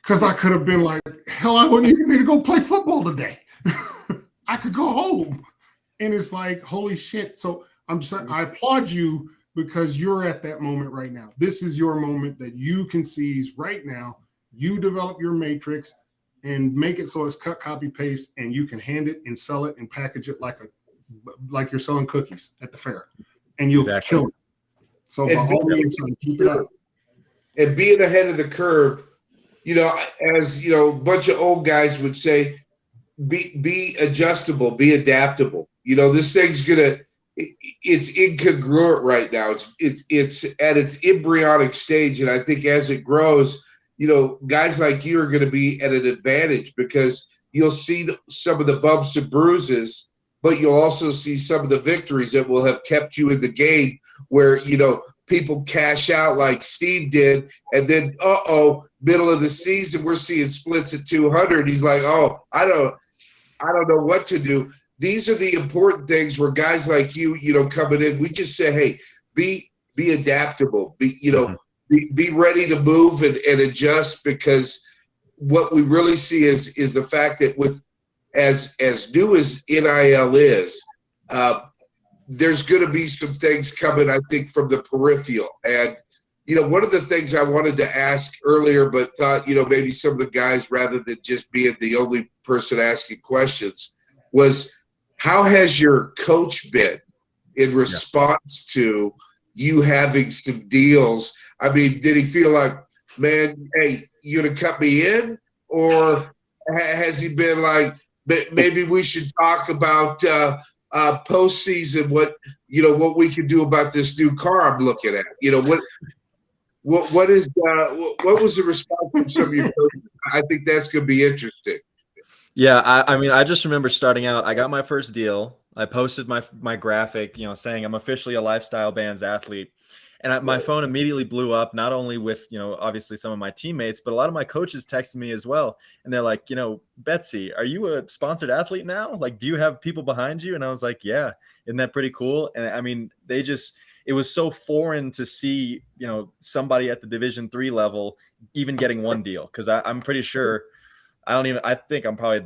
Because I could have been like, hell, I wouldn't even need to go play football today. I could go home. And it's like, holy shit. So I applaud you because you're at that moment right now. This is your moment that you can seize right now. You develop your matrix and make it so it's cut, copy, paste, and you can hand it and sell it and package it like you're selling cookies at the fair. And you'll kill it. So by all means, keep it up. And being ahead of the curve, as a bunch of old guys would say, be adjustable, be adaptable. This thing's it's incongruent right now. It's at its embryonic stage, and I think as it grows, guys like you are going to be at an advantage because you'll see some of the bumps and bruises, but you'll also see some of the victories that will have kept you in the game where people cash out like Steve did, and then middle of the season we're seeing splits at 200. He's like, oh, I don't know what to do. These are the important things where guys like you, coming in, we just say, hey, be adaptable, be ready to move and adjust, because what we really see is the fact that with as new as NIL is, there's going to be some things coming, I think, from the peripheral. And, one of the things I wanted to ask earlier, but thought, maybe some of the guys, rather than just being the only person asking questions, was how has your coach been in response to you having some deals? I mean, did he feel like, man, hey, you gonna cut me in? Or has he been like, maybe we should talk about postseason, what we can do about this new car I'm looking at? What was the response from some of your coaches? I think that's going to be interesting. Yeah, I just remember starting out. I got my first deal. I posted my graphic, saying I'm officially a Lifestyle Bands athlete, and my phone immediately blew up. Not only with obviously some of my teammates, but a lot of my coaches texted me as well, and they're like, Betsy, are you a sponsored athlete now? Like, do you have people behind you? And I was like, yeah. Isn't that pretty cool? And I mean, it was so foreign to see, somebody at the Division III level even getting one deal. Cause I'm pretty sure I think I'm probably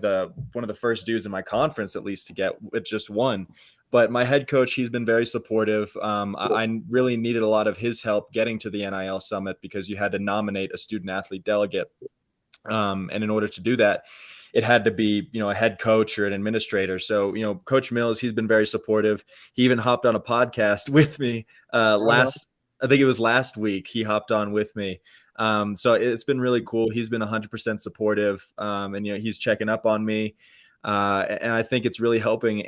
one of the first dudes in my conference, at least, to get with just one. But my head coach, he's been very supportive. I really needed a lot of his help getting to the NIL summit because you had to nominate a student athlete delegate. And in order to do that, it had to be, a head coach or an administrator. So, Coach Mills, he's been very supportive. He even hopped on a podcast with me I think it was last week. He hopped on with me. So it's been really cool. He's been 100% supportive. And, he's checking up on me. And I think it's really helping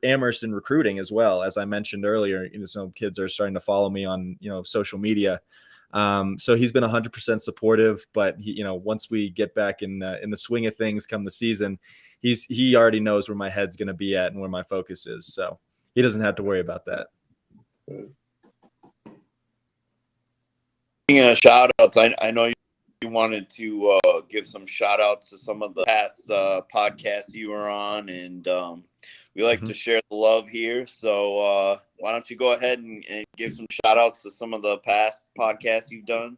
Amherst in recruiting as well. As I mentioned earlier, some kids are starting to follow me on, social media. So he's been 100% supportive, but once we get back in the swing of things come the season, he already knows where my head's going to be at and where my focus is. So he doesn't have to worry about that. shout outs, I know you wanted to give some shout outs to some of the past podcasts you were on, and we like to share the love here. So why don't you go ahead and give some shout outs to some of the past podcasts you've done?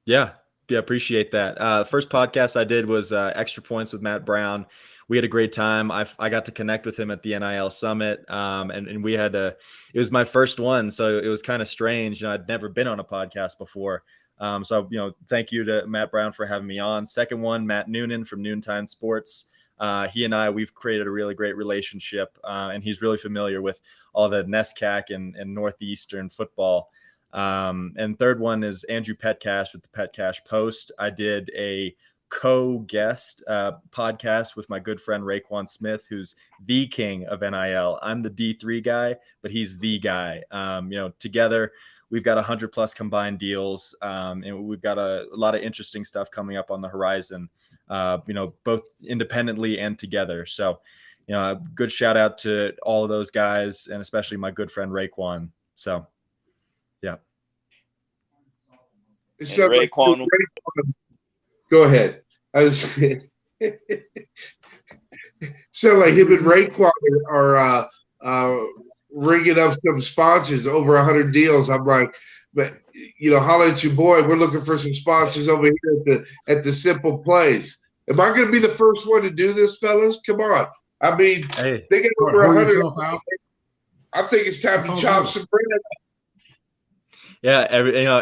Yeah, appreciate that. First podcast I did was Extra Points with Matt Brown. We had a great time. I got to connect with him at the NIL Summit, and we had it was my first one, so it was kind of strange. I'd never been on a podcast before. So, thank you to Matt Brown for having me on. Second one, Matt Noonan from Noontime Sports. He and we've created a really great relationship, and he's really familiar with all the NESCAC and Northeastern football. And third one is Andrew Petcash with the Petcash Post. I did a co-guest podcast with my good friend Raekwon Smith, who's the king of NIL. I'm the D3 guy, but he's the guy. Together we've got 100+ combined deals, and we've got a lot of interesting stuff coming up on the horizon, both independently and together. So, a good shout out to all of those guys, and especially my good friend Raekwon. So, yeah. So Raekwon, go ahead. So like him and Raekwon are ringing up some sponsors, over 100 deals. I'm like, but holler at your boy. We're looking for some sponsors over here at the Simple Playz. Am I going to be the first one to do this, fellas? Come on. I mean, hey, they got over 100. I think it's time to chop some bread. Yeah,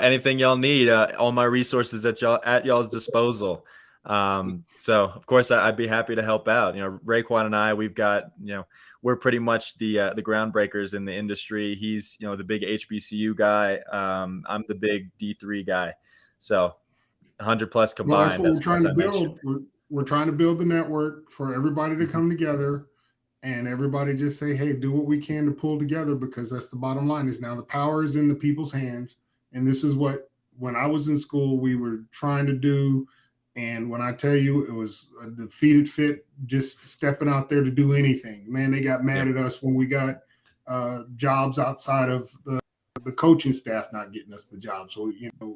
anything y'all need, all my resources at y'all's disposal. So of course I'd be happy to help out. Raekwon and I, we've got, we're pretty much the groundbreakers in the industry. He's, the big HBCU guy. I'm the big D3 guy. So 100+ combined. Well, that's what we're trying to build. We're trying to build the network for everybody to come together, and everybody just say, hey, do what we can to pull together, because that's the bottom line. Is now the power is in the people's hands. And this is what, when I was in school, we were trying to do. And when I tell you, it was a defeated fit, just stepping out there to do anything. Man, they got mad at us when we got jobs outside of the coaching staff not getting us the job. So,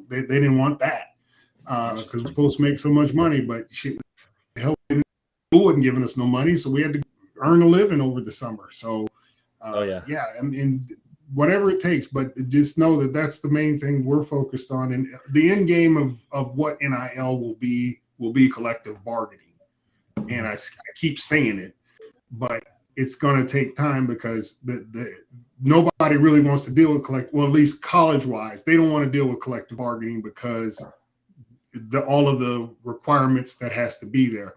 they didn't want that because we're supposed to make so much money, but shit, hell, wasn't giving us no money. So we had to earn a living over the summer. So, and whatever it takes, but just know that that's the main thing we're focused on. And the end game of what NIL will be collective bargaining. And I keep saying it, but it's going to take time, because nobody really wants to deal with at least college-wise, they don't want to deal with collective bargaining because all of the requirements that has to be there.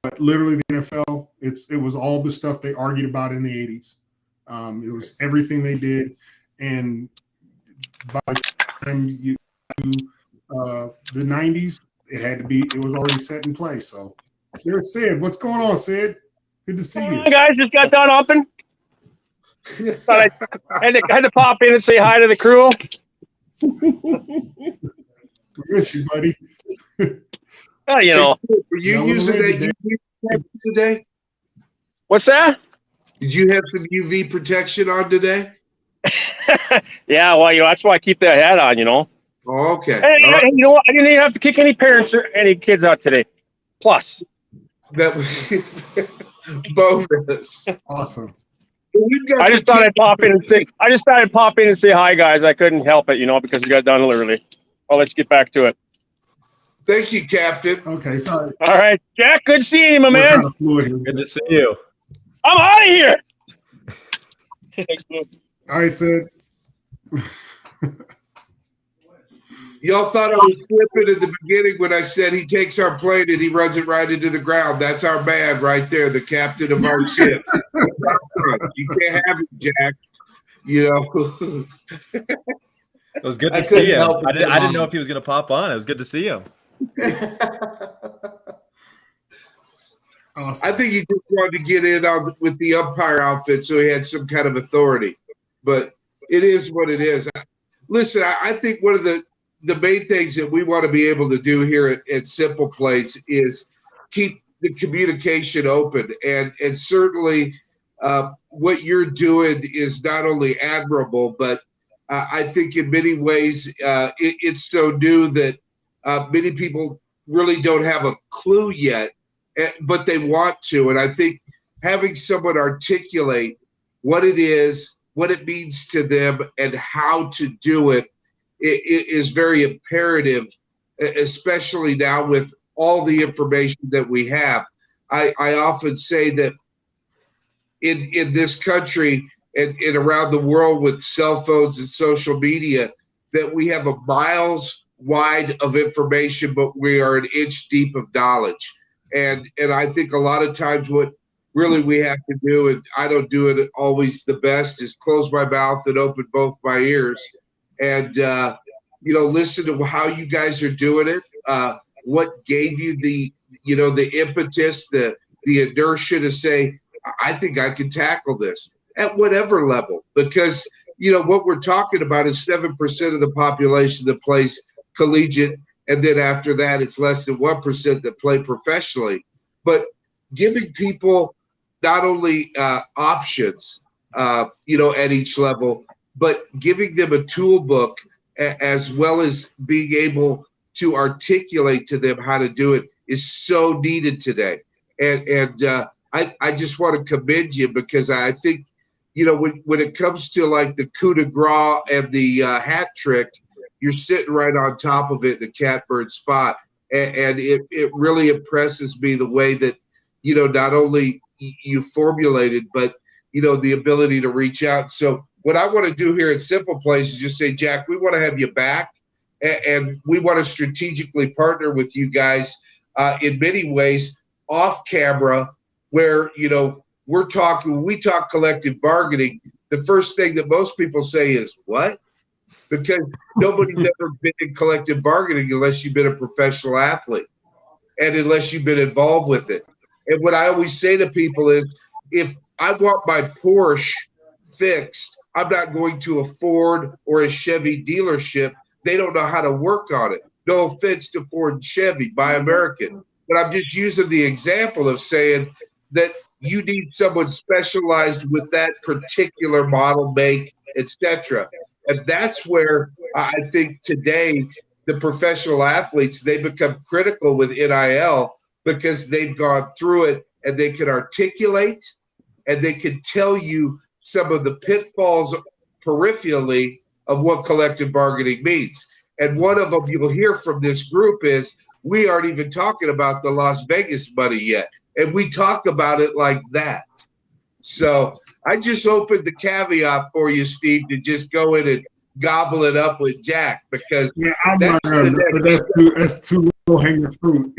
But literally the NFL, it was all the stuff they argued about in the 80s. It was everything they did. And by the time you the 90s, it was already set in place. So there's Sid. What's going on, Sid? Good to see you. Hey guys, just got done upping. Thought I had to pop in and say hi to the crew. We miss you, buddy. Well, Were you using that UV protection today? What's that? Did you have some UV protection on today? Yeah, well, that's why I keep that hat on, Oh, okay. Hey, you know what? I didn't even have to kick any parents or any kids out today. Plus. That bonus. Awesome. I just thought I'd pop in and say hi, guys. I couldn't help it, because we got done early. Well, let's get back to it. Thank you, Captain. Okay, sorry. All right, Jack, good seeing you, my man. Good to see you. I'm out of here. Thanks, Blue. All right, Sid. Y'all thought I was flipping at the beginning when I said he takes our plane and he runs it right into the ground. That's our man right there, the captain of our ship. You can't have it, Jack. It was good to see him. I didn't know if he was going to pop on. It was good to see him. Awesome. I think he just wanted to get in with the umpire outfit so he had some kind of authority. But it is what it is. Listen, I think one of the main things that we want to be able to do here at Simple Playz is keep the communication open. And certainly what you're doing is not only admirable, but I think in many ways it's so new that many people really don't have a clue yet, but they want to. And I think having someone articulate what it is, what it means to them, and how to do it is very imperative, especially now with all the information that we have. I often say that in this country and around the world with cell phones and social media, that we have a miles wide of information, but we are an inch deep of knowledge. And I think a lot of times what really we have to do, and I don't do it always the best, is close my mouth and open both my ears and listen to how you guys are doing it. What gave you the impetus, the inertia to say, I think I can tackle this at whatever level, because what we're talking about is 7% of the population that plays collegiate, and then after that it's less than 1% that play professionally. But giving people not only options at each level, but giving them a tool book as well as being able to articulate to them how to do it is so needed today. And I just want to commend you, because I think, when it comes to like the coup de grace and the hat trick, you're sitting right on top of it in the catbird spot. And it really impresses me the way that, not only you formulated, but, the ability to reach out. So what I want to do here at Simple Playz is just say, Jack, we want to have you back, and we want to strategically partner with you guys in many ways off camera, where, when we talk collective bargaining, the first thing that most people say is, what? Because nobody's ever been in collective bargaining unless you've been a professional athlete and unless you've been involved with it. And what I always say to people is, if I want my Porsche fixed, I'm not going to a Ford or a Chevy dealership. They don't know how to work on it. No offense to Ford and Chevy, buy American. But I'm just using the example of saying that you need someone specialized with that particular model, make, etc. And that's where I think today the professional athletes, they become critical with NIL, because they've gone through it and they can articulate and they can tell you some of the pitfalls peripherally of what collective bargaining means. And one of them you'll hear from this group is, we aren't even talking about the Las Vegas money yet. And we talk about it like that. So I just opened the caveat for you, Steve, to just go in and gobble it up with Jack, because that's too low hanging fruit.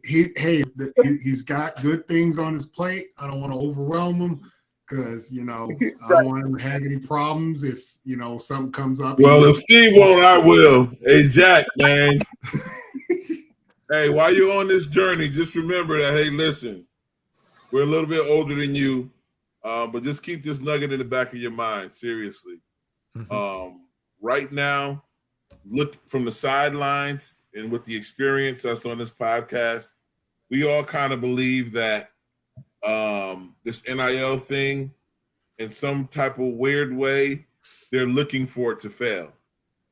He's got good things on his plate. I don't want to overwhelm him, because I don't want him to have any problems if something comes up. Well, if Steve won't, I will. Hey, Jack, man. Hey, while you're on this journey, just remember that, hey, listen, we're a little bit older than you, but just keep this nugget in the back of your mind, seriously. Right now, look from the sidelines and with the experience us on this podcast, we all kind of believe that this NIL thing, in some type of weird way, they're looking for it to fail.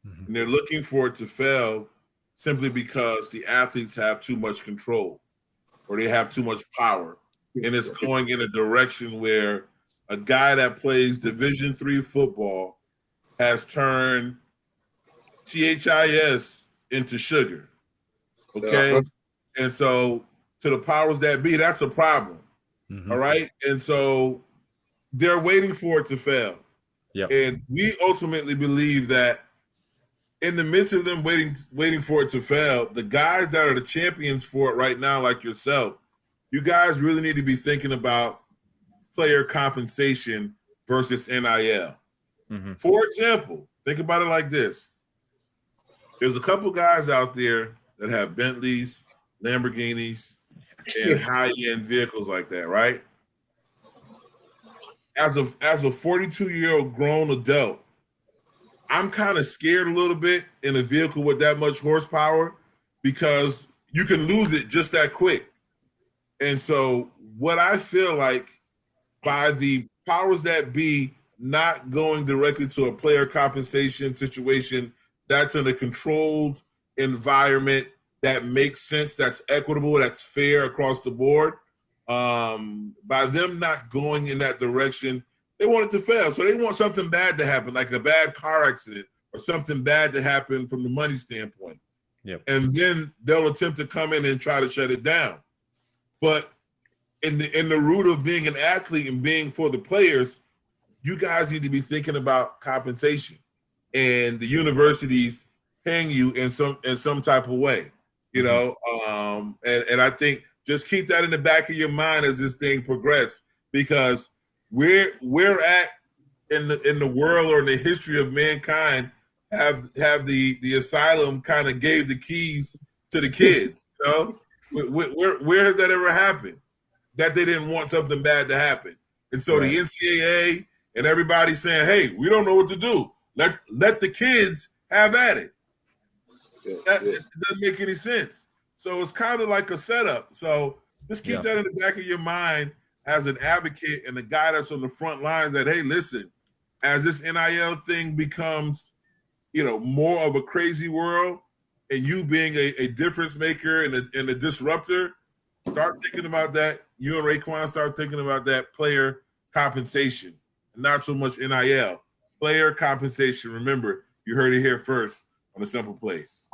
And they're looking for it to fail simply because the athletes have too much control or they have too much power. And it's going in a direction where a guy that plays Division III football has turned THIS into sugar. Okay? And so to the powers that be, that's a problem. All right? And so they're waiting for it to fail. Yep. And we ultimately believe that in the midst of them waiting for it to fail, the guys that are the champions for it right now, like yourself, you guys really need to be thinking about player compensation versus NIL. For example, think about it like this. There's a couple guys out there that have Bentleys, Lamborghinis, and high-end vehicles like that, right? As a 42-year-old grown adult, I'm kind of scared a little bit in a vehicle with that much horsepower, because you can lose it just that quick. And so what I feel like, by the powers that be not going directly to a player compensation situation that's in a controlled environment that makes sense, that's equitable, that's fair across the board. By them not going in that direction, they want it to fail. So they want something bad to happen, like a bad car accident or something bad to happen from the money standpoint. Yep. And then they'll attempt to come in and try to shut it down. But in the root of being an athlete and being for the players, you guys need to be thinking about compensation and the universities paying you in some type of way, you know. And I think just keep that in the back of your mind as this thing progresses, because we're at in the world or in the history of mankind have the asylum kind of gave the keys to the kids, you know. Where has that ever happened? That they didn't want something bad to happen. And so the NCAA and everybody saying, hey, we don't know what to do. Let the kids have at it. That it doesn't make any sense. So it's kind of like a setup. So just keep that in the back of your mind as an advocate and a guy that's on the front lines that, hey, listen, as this NIL thing becomes, you know, more of a crazy world, and you being a difference maker and a disruptor, start thinking about that. You and Raekwon start thinking about that player compensation, not so much NIL. Player compensation. Remember, you heard it here first on the Simple Playz.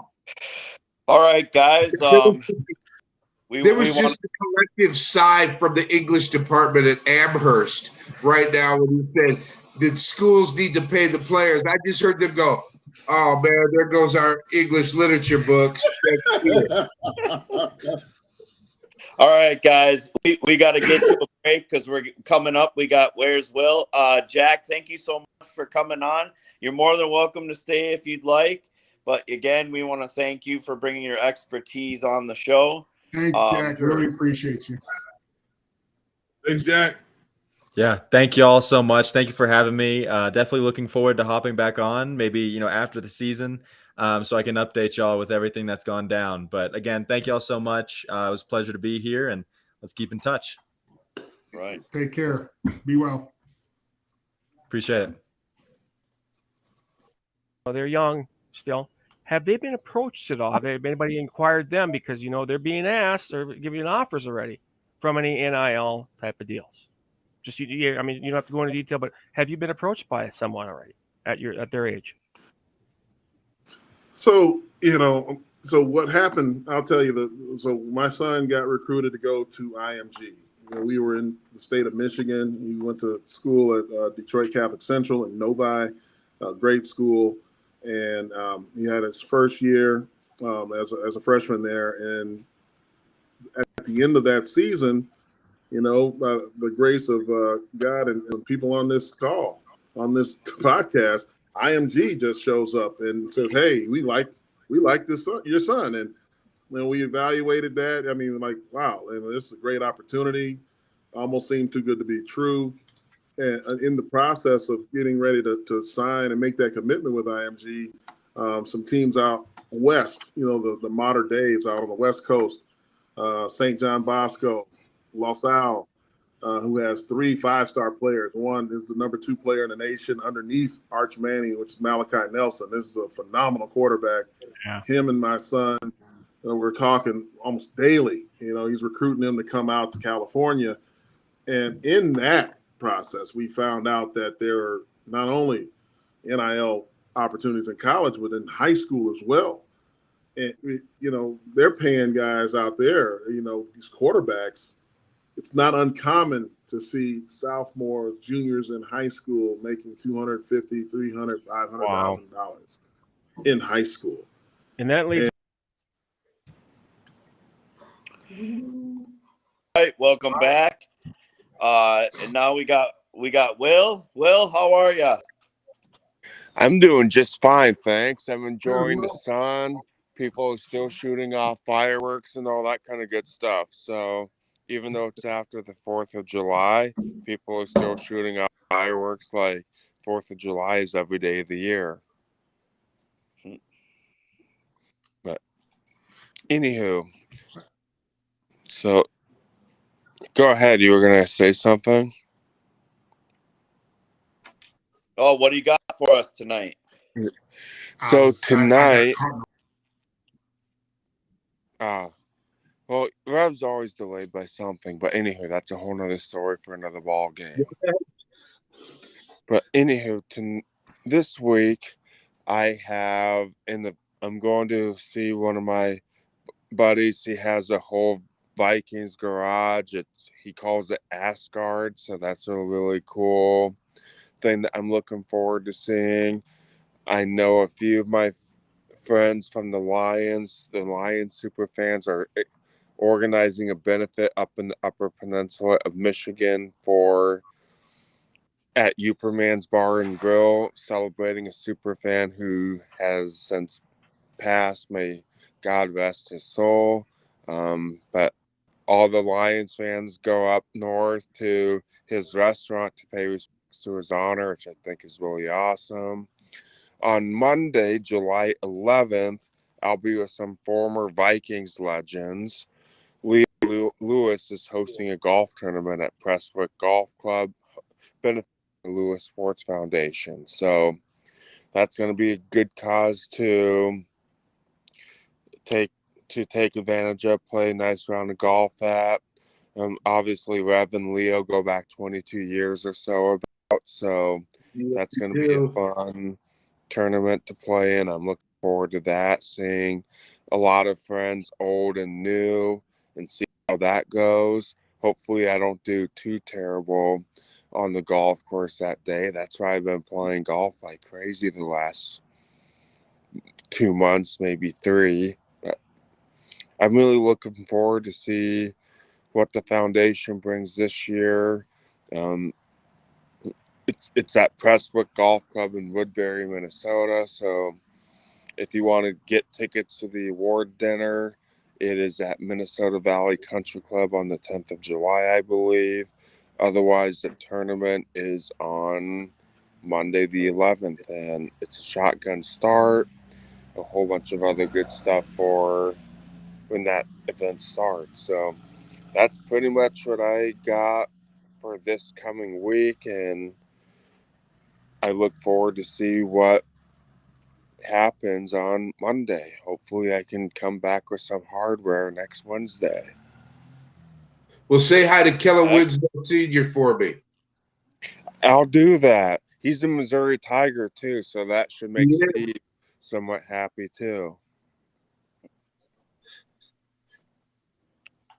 All right, guys. There was just a collective sigh from the English department at Amherst right now when he said that schools need to pay the players. I just heard them go, oh, man, there goes our English literature books. All right, guys, we got to get to a break because we're coming up. We got Where's Will? Jack, thank you so much for coming on. You're more than welcome to stay if you'd like. But again, we want to thank you for bringing your expertise on the show. Thanks, Jack. Really appreciate you. Thanks, Jack. Yeah, thank you all so much. Thank you for having me. Definitely looking forward to hopping back on, maybe, you know, after the season, so I can update y'all with everything that's gone down. But again, thank you all so much. It was a pleasure to be here, and let's keep in touch. Right. Take care. Be well. Appreciate it. Well, they're young still. Have they been approached at all? Have anybody inquired them? Because, you know, they're being asked or giving offers already from any NIL type of deals. Just, I mean, you don't have to go into detail, but have you been approached by someone already at their age? So, you know, so what happened, I'll tell you, so my son got recruited to go to IMG. You know, we were in the state of Michigan. He went to school at Detroit Catholic Central in Novi, great school. And he had his first year as a freshman there. And at the end of that season, you know, by the grace of God and people on this call, on this podcast, IMG just shows up and says, hey, we like this son, your son. And when we evaluated that, I mean, like, wow, this is a great opportunity. Almost seemed too good to be true. And in the process of getting ready to sign and make that commitment with IMG, some teams out west, you know, the modern days out on the West Coast, St. John Bosco, Los Al, who has 3 5-star players. One is the number 2 player in the nation underneath Arch Manning, which is Malachi Nelson. This is a phenomenal quarterback. Yeah. Him and my son, you know, we're talking almost daily. You know, he's recruiting him to come out to California. And in that process, we found out that there are not only NIL opportunities in college, but in high school as well. And, you know, they're paying guys out there, you know, these quarterbacks. It's not uncommon to see sophomore juniors in high school making $250,000, $300,000, $500,000 in high school. And that leads. All right, welcome back. And now we got Will. Will, how are you? I'm doing just fine, thanks. I'm enjoying the sun. People are still shooting off fireworks and all that kind of good stuff. So even though it's after the 4th of July, people are still shooting off fireworks like 4th of July is every day of the year. But anywho, so go ahead. You were going to say something? Oh, what do you got for us tonight? So tonight, I well, Rev's always delayed by something, but anywho, that's a whole nother story for another ball game. But anywho, this week I'm going to see one of my buddies. He has a whole Vikings garage. He calls it Asgard, so that's a really cool thing that I'm looking forward to seeing. I know a few of my friends from the Lions super fans are organizing a benefit up in the Upper Peninsula of Michigan at Uperman's Bar and Grill, celebrating a super fan who has since passed. May God rest his soul. But all the Lions fans go up north to his restaurant to pay respects to his honor, which I think is really awesome. On Monday, July 11th, I'll be with some former Vikings legends. Lewis is hosting a golf tournament at Prestwick Golf Club, benefiting the Lewis Sports Foundation. So that's going to be a good cause to take advantage of, play a nice round of golf at. Obviously, Rev and Leo go back 22 years or so so that's going to be a fun tournament to play in. I'm looking forward to that, seeing a lot of friends, old and new, and see how that goes. Hopefully I don't do too terrible on the golf course that day. That's why I've been playing golf like crazy the last 2 months, maybe 3. But I'm really looking forward to see what the foundation brings this year. It's at Prestwick Golf Club in Woodbury, Minnesota. So if you want to get tickets to the award dinner, it is at Minnesota Valley Country Club on the 10th of July, I believe. Otherwise, the tournament is on Monday the 11th, and it's a shotgun start, a whole bunch of other good stuff for when that event starts. So that's pretty much what I got for this coming week, and I look forward to see what happens on Monday. Hopefully I can come back with some hardware next Wednesday. Well, say hi to Kellen Winslow Sr. for me. I'll do that. He's a Missouri Tiger too, so that should make Steve somewhat happy too.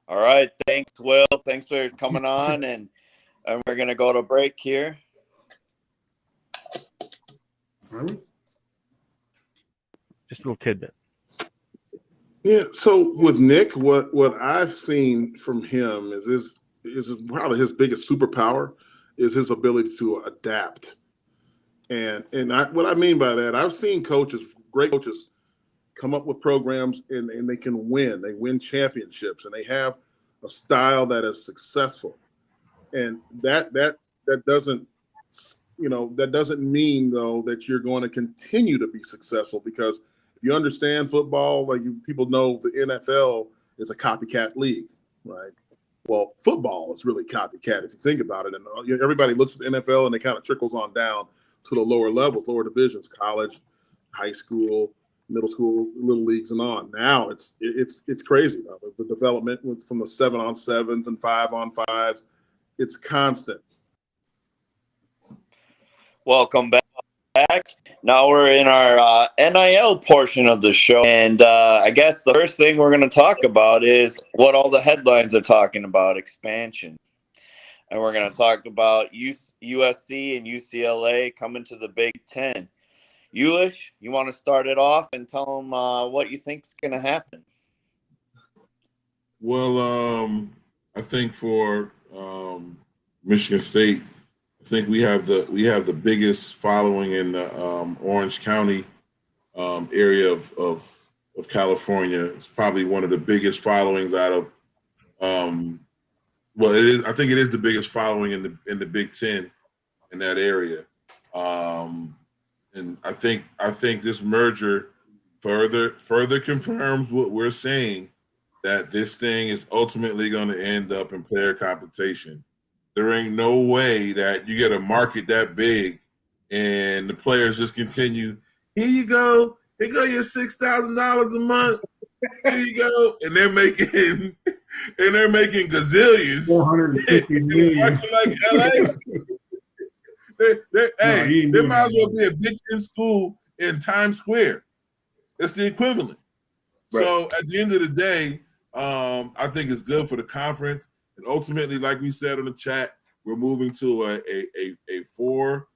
All right. Thanks, Will. Thanks for coming on, and we're going to go to break here. Just a little tidbit. Yeah. So with Nick, what I've seen from him is probably his biggest superpower is his ability to adapt. And what I mean by that, I've seen great coaches, come up with programs and they can win. They win championships and they have a style that is successful. And that doesn't mean though that you're going to continue to be successful, because if you understand football, people know the NFL is a copycat league, right? Well, football is really copycat if you think about it. And everybody looks at the NFL and it kind of trickles on down to the lower levels, lower divisions, college, high school, middle school, little leagues, and on. Now it's crazy though. The development from the 7-on-7s and 5-on-5s, it's constant. Welcome back. Now we're in our NIL portion of the show, and I guess the first thing we're going to talk about is what all the headlines are talking about: expansion. And we're going to talk about USC and UCLA coming to the Big Ten. Ulish, you want to start it off and tell them what you think is going to happen? Well, I think for Michigan State, I think we have the biggest following in the Orange County area of California. It's probably one of the biggest followings out of well, it is. I think it is the biggest following in the Big Ten in that area. And I think this merger further confirms what we're saying, that this thing is ultimately going to end up in player competition. There ain't no way that you get a market that big and the players just continue. Here you go. Here go your $6,000 a month. Here you go, and they're making gazillions. 450 million. Like LA. There might as well be a Big Ten school in Times Square. It's the equivalent. Right. So at the end of the day, I think it's good for the conference. And ultimately, like we said in the chat, we're moving to a four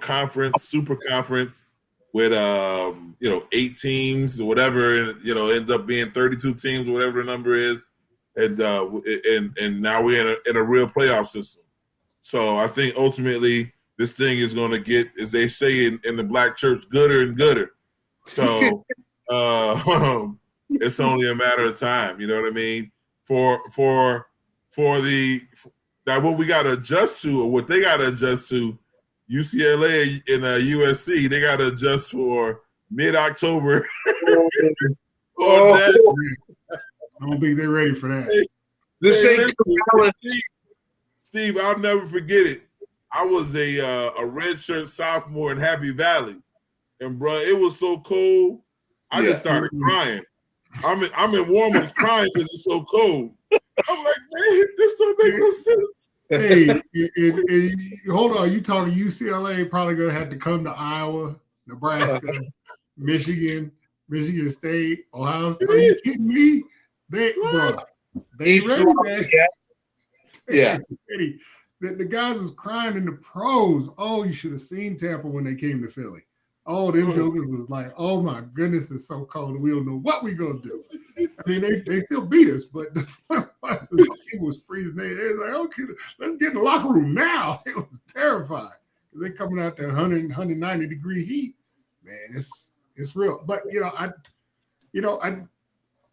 conference, super conference with 8 teams or whatever, ends up being 32 teams or whatever the number is, and now we're in a real playoff system. So I think ultimately this thing is going to get, as they say in the black church, gooder and gooder. So it's only a matter of time. You know what I mean? For what we got to adjust to, or what they got to adjust to, UCLA and USC, they got to adjust for mid-October. I don't think they're ready for that. Steve, I'll never forget it. I was a redshirt sophomore in Happy Valley, and bro, it was so cold. I just started crying. I'm in warm-ups crying because it's so cold. I'm like, man, this don't make no sense. Hey, hold on. You talking UCLA probably gonna have to come to Iowa, Nebraska, Michigan State, Ohio State. Are you kidding me? They ready, man. Yeah. The guys was crying in the pros. Oh, you should have seen Tampa when they came to Philly. Oh, them jokers was like, oh my goodness, it's so cold. We don't know what we gonna do. I mean, they still beat us, but the it was freezing. They was like, okay, let's get in the locker room now. It was terrified because they coming out that 190 degree heat. Man, it's real. But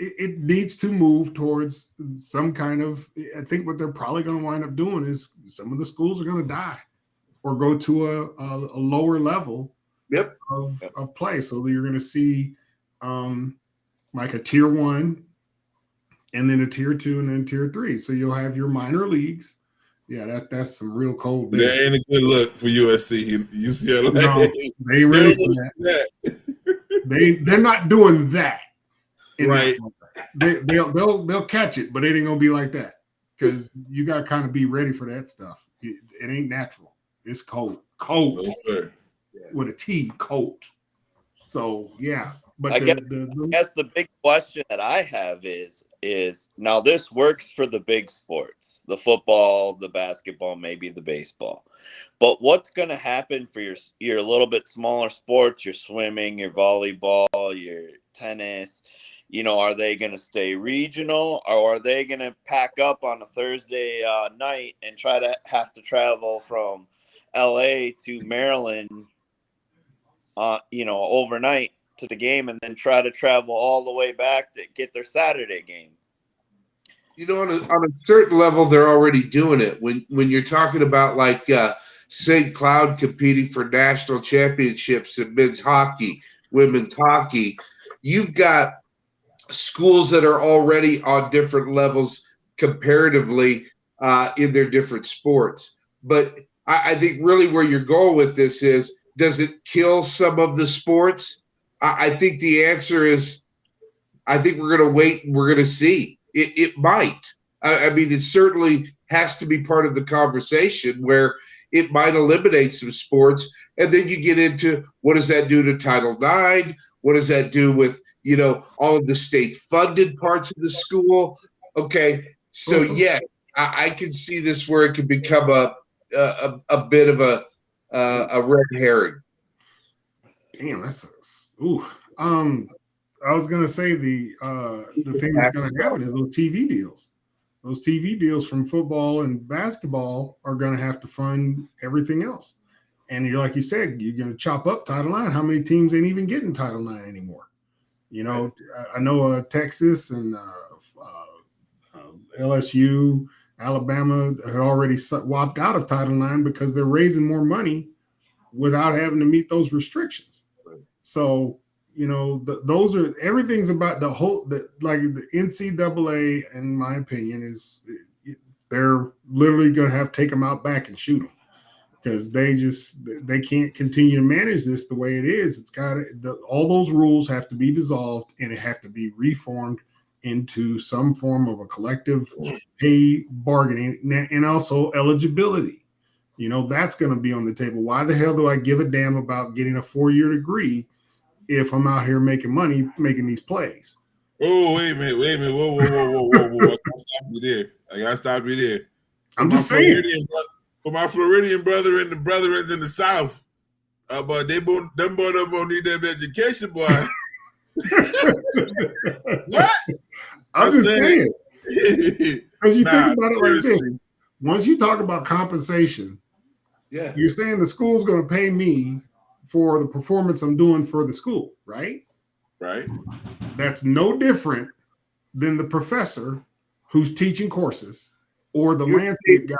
it needs to move towards some kind of. I think what they're probably going to wind up doing is some of the schools are going to die or go to a lower level. Yep. Of play. So you're going to see like a tier 1 and then a tier 2 and then tier 3. So you'll have your minor leagues. Yeah, that's some real cold. That ain't a good look for USC. UCLA. No, they ain't ready for that. They're not doing that. Right. They'll catch it, but it ain't gonna be like that because you got to kind of be ready for that stuff. It ain't natural. It's cold. No, sir. With a T, cold. So yeah, but I guess the big question that I have is now this works for the big sports, the football, the basketball, maybe the baseball, but what's going to happen for your a little bit smaller sports, your swimming, your volleyball, your tennis? Are they going to stay regional, or are they going to pack up on a Thursday night and have to travel from LA to Maryland, overnight to the game, and then try to travel all the way back to get their Saturday game? On a certain level, they're already doing it. When you're talking about like St. Cloud competing for national championships in men's hockey, women's hockey, you've got schools that are already on different levels comparatively in their different sports. But I think really where you're going with this is, does it kill some of the sports? I think the answer is, I think we're going to wait and we're going to see. It might. I mean, it certainly has to be part of the conversation where it might eliminate some sports. And then you get into, what does that do to Title IX? What does that do with, all of the state-funded parts of the school? Okay, so yes, I can see this where it could become a bit of a red herring. Damn, I was gonna say the thing that's gonna happen is those TV deals. Those TV deals from football and basketball are gonna have to fund everything else. And like you said, you're gonna chop up Title IX. How many teams ain't even getting Title IX anymore? I know Texas and LSU, Alabama had already swapped out of Title IX because they're raising more money without having to meet those restrictions. So, those are, everything's about the NCAA, in my opinion, is they're literally going to have to take them out back and shoot them. because they can't continue to manage this the way it is. It's got all those rules have to be dissolved, and it have to be reformed into some form of a collective pay bargaining, and also eligibility. That's going to be on the table. Why the hell do I give a damn about getting a 4-year degree if I'm out here making money making these plays? Oh, wait a minute. Whoa. I gotta stop you there. I'm just saying. For my Floridian brother and the brethren in the South, but them both don't need that education, boy. What? I'm just saying. Because you think about it like this. Once you talk about compensation, you're saying the school's going to pay me for the performance I'm doing for the school, right? Right. That's no different than the professor who's teaching courses or the landscape guy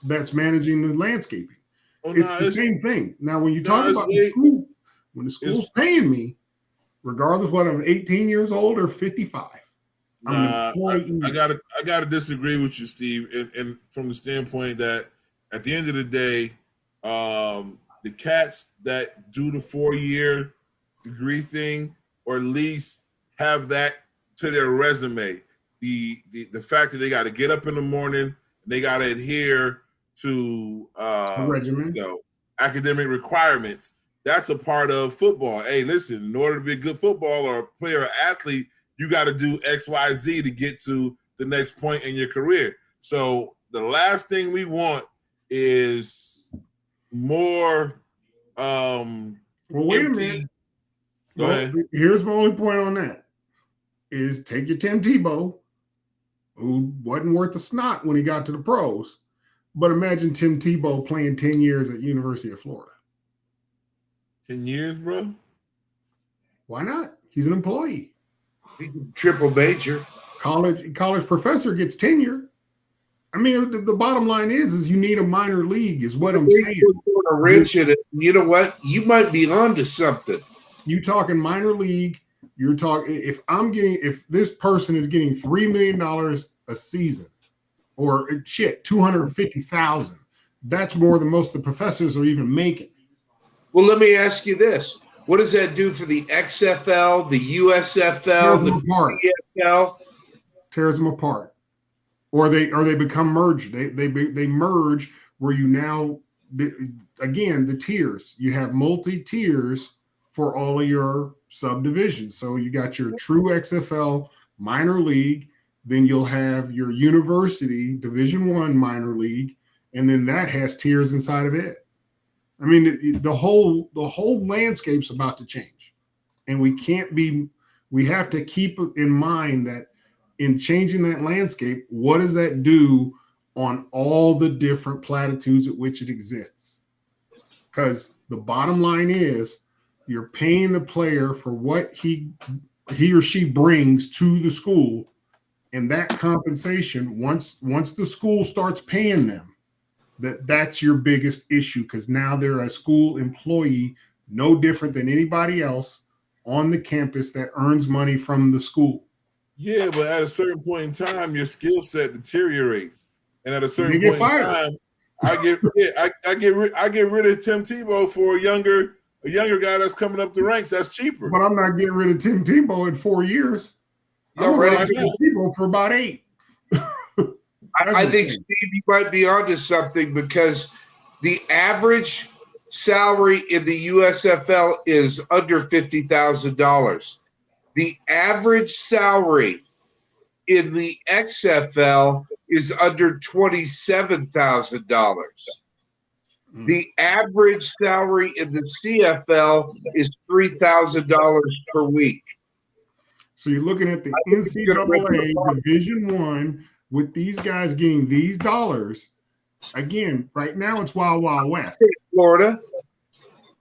that's managing the landscaping. It's the same thing. Now, when you talk about the school, when the school's paying me, regardless of whether I'm 18 years old or 55, I gotta disagree with you, Steve, and from the standpoint that at the end of the day, the cats that do the 4-year degree thing, or at least have that to their resume, the fact that they got to get up in the morning, they got to adhere to academic requirements. That's a part of football. Hey, listen, in order to be a good football or player or athlete, you got to do X, Y, Z to get to the next point in your career. So the last thing we want is more wait a minute. Go ahead. Here's my only point on that is take your Tim Tebow, who wasn't worth a snot when he got to the pros, but imagine Tim Tebow playing 10 years at University of Florida. 10 years, bro? Why not? He's an employee. Triple major. College professor gets tenure. I mean, the bottom line is you need a minor league, is what I'm saying. A wrench in it. You know what? You might be onto something. You talking minor league? You're talking if this person is getting $3 million a season, or $250,000. That's more than most of the professors are even making. Well, let me ask you this. What does that do for the XFL, the USFL, the PFL? Tears them apart. Or they become merged. They merge where you now, again, the tiers. You have multi-tiers for all of your subdivisions. So you got your true XFL minor league, then you'll have your university Division I minor league, and then that has tiers inside of it. I mean, the whole landscape's about to change, and we have to keep in mind that in changing that landscape, what does that do on all the different platitudes at which it exists? Because the bottom line is you're paying the player for what he or she brings to the school, and that compensation, once the school starts paying them, that's your biggest issue, because now they're a school employee, no different than anybody else on the campus that earns money from the school. Yeah, but at a certain point in time, your skill set deteriorates, and at a certain point in time, I get rid of Tim Tebow for a younger guy that's coming up the ranks. That's cheaper. But I'm not getting rid of Tim Tebow in 4 years. I'm going to Tim Tebow for about 8. I think, Steve, you might be onto something, because the average salary in the USFL is under $50,000. The average salary in the XFL is under $27,000. The average salary in the CFL is $3,000 per week. So you're looking at the NCAA Division I with these guys getting these dollars. Again, right now it's Wild Wild West. Florida.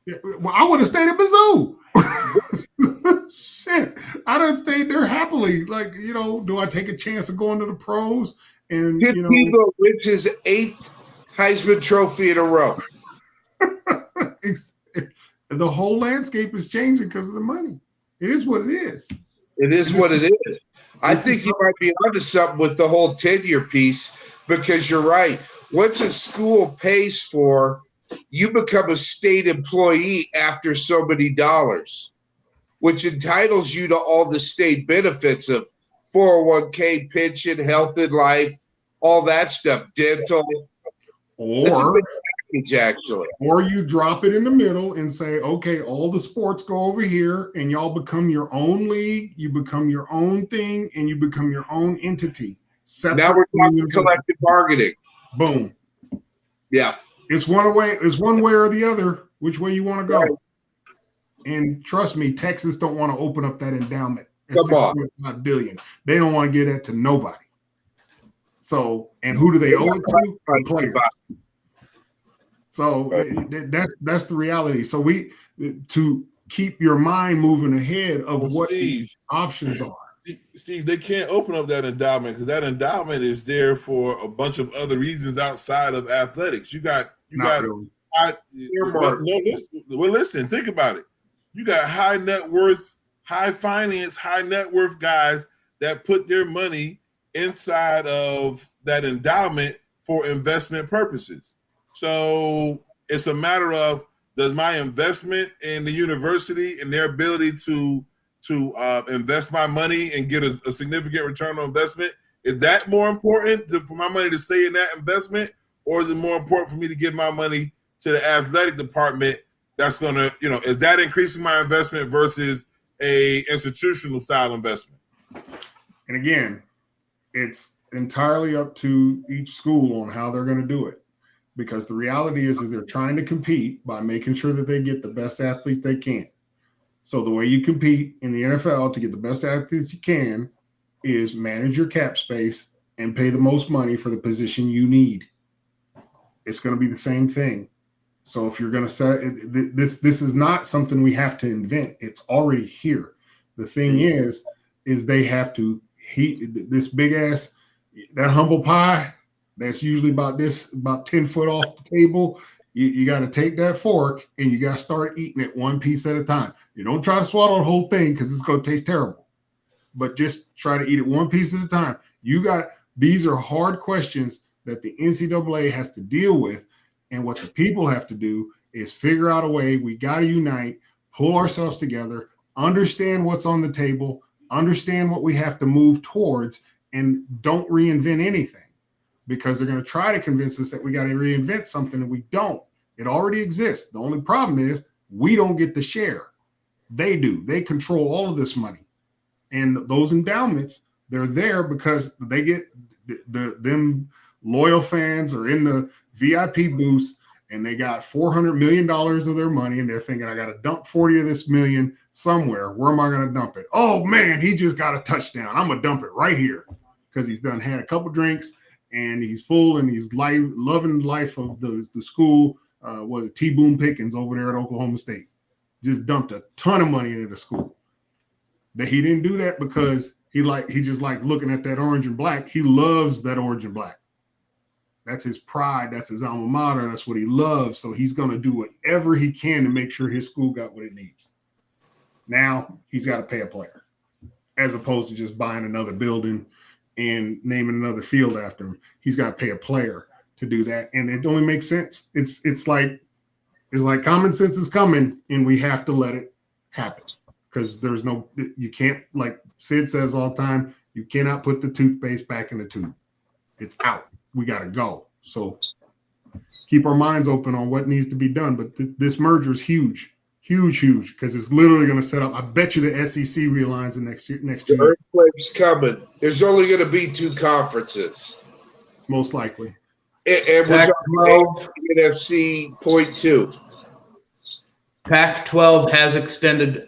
Yeah, well, I would have stayed at Mizzou. Shit, I done stayed there happily. Like, do I take a chance of going to the pros? And Tebow wins his 8th Heisman Trophy in a row. The whole landscape is changing because of the money. It is what it is. It is what it is. I think you might be onto something with the whole tenure piece, because you're right. once a school pays for, you become a state employee after so many dollars, which entitles you to all the state benefits of 401k, pension, health and life, all that stuff, dental. That's a big package, actually. Or you drop it in the middle and say, okay, all the sports go over here and y'all become your own league, you become your own thing, and you become your own entity. Now we're talking collective bargaining. Boom. Yeah. It's one way or the other, which way you want to go. Right. And trust me, Texas don't want to open up that endowment at $6.5 billion. They don't want to give that to nobody. So, and who do they owe it to? The players. So that's the reality. So to keep your mind moving ahead of what the options are. Steve, they can't open up that endowment because that endowment is there for a bunch of other reasons outside of athletics. Listen, think about it. You got high net worth, high finance, high net worth guys that put their money inside of that endowment for investment purposes. So it's a matter of, does my investment in the university and their ability to invest my money and get a significant return on investment, is that more important for my money to stay in that investment, or is it more important for me to give my money to the athletic department that's going to, is that increasing my investment versus a institutional style investment? And again, it's entirely up to each school on how they're going to do it. Because the reality is they're trying to compete by making sure that they get the best athletes they can. So the way you compete in the NFL to get the best athletes you can is manage your cap space and pay the most money for the position you need. It's going to be the same thing. So if you're going to set this is not something we have to invent. It's already here. The thing is they have to heat this big ass, that humble pie that's usually about 10 foot off the table. You got to take that fork and you got to start eating it one piece at a time. You don't try to swallow the whole thing because it's going to taste terrible, but just try to eat it one piece at a time. These are hard questions that the NCAA has to deal with. And what the people have to do is figure out a way. We got to unite, pull ourselves together, understand what's on the table, understand what we have to move towards, and don't reinvent anything. Because they're going to try to convince us that we got to reinvent something, and we don't. It already exists. The only problem is we don't get the share. They do. They control all of this money. And those endowments, they're there because they get them loyal fans are in the VIP booths, and they got $400 million of their money, and they're thinking, I got to dump 40 of this million somewhere. Where am I going to dump it? Oh, man, he just got a touchdown. I'm going to dump it right here because he's had a couple drinks, and he's full, and he's loving life of the school. Was it T. Boone Pickens over there at Oklahoma State? Just dumped a ton of money into the school. That he didn't do that because he just liked looking at that orange and black. He loves that orange and black. That's his pride. That's his alma mater. That's what he loves. So he's going to do whatever he can to make sure his school got what it needs. Now he's got to pay a player, as opposed to just buying another building and naming another field after him. He's got to pay a player to do that. And it only makes sense. It's like common sense is coming, and we have to let it happen. Because you can't, like Sid says all the time, you cannot put the toothpaste back in the tube. It's out. We got to go. So keep our minds open on what needs to be done. But this merger is huge, because it's literally going to set up. I bet you the SEC realigns the next year. The earthquake's coming. There's only going to be 2 conferences. Most likely. And we're talking NFC .2. Pac-12 has extended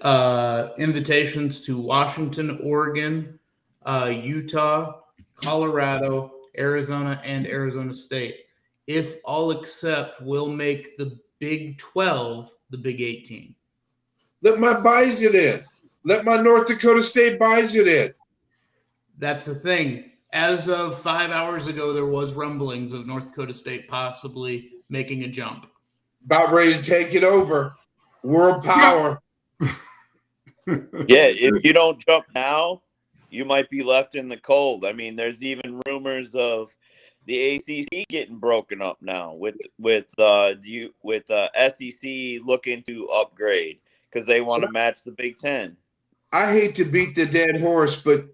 invitations to Washington, Oregon, Utah, Colorado, Arizona, and Arizona State. If all accept, will make the Big 12 the Big 18. Let my Bison in. Let my North Dakota State Bison in. That's the thing. As of 5 hours ago, there was rumblings of North Dakota State possibly making a jump. About ready to take it over. World power. Yeah, if you don't jump now, you might be left in the cold. I mean, there's even rumors of the ACC getting broken up now with SEC looking to upgrade because they want to match the Big Ten. I hate to beat the dead horse, but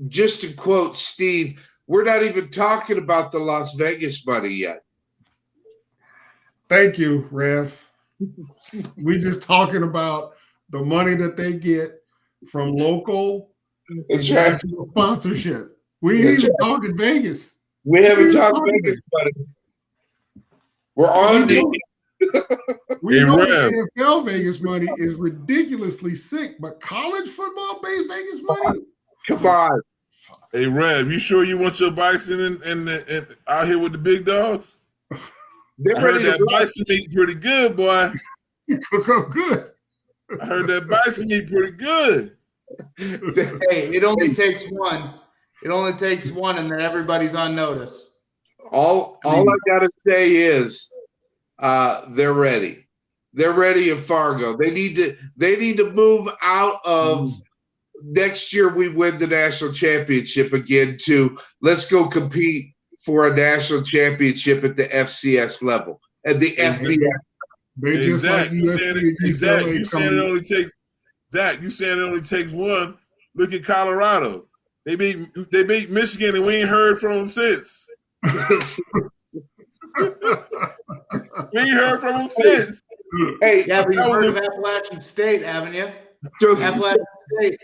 just to quote Steve, we're not even talking about the Las Vegas money yet. Thank you, Rev. We just talking about the money that they get from local and national sponsorship. We ain't even talking Vegas. We haven't talked Vegas money. We're on the. We know the NFL Vegas money is ridiculously sick, but college football based Vegas money? Come on. Hey, Rev, you sure you want your bison and out here with the big dogs? I heard that bison meat pretty good, boy. You cook up good. I heard that bison meat pretty good. Hey, it only takes one. It only takes one, and then everybody's on notice. All I gotta say is, they're ready. They're ready in Fargo. They need to move out of next year. We win the national championship again. To let's go compete for a national championship at the FCS level and the FBS. Exactly. You saying it only takes Zach. You saying it only takes one. Look at Colorado. They beat Michigan, and we ain't heard from them since. We ain't heard from them since. Hey, yeah, but you've heard of Appalachian State, haven't you? Appalachian State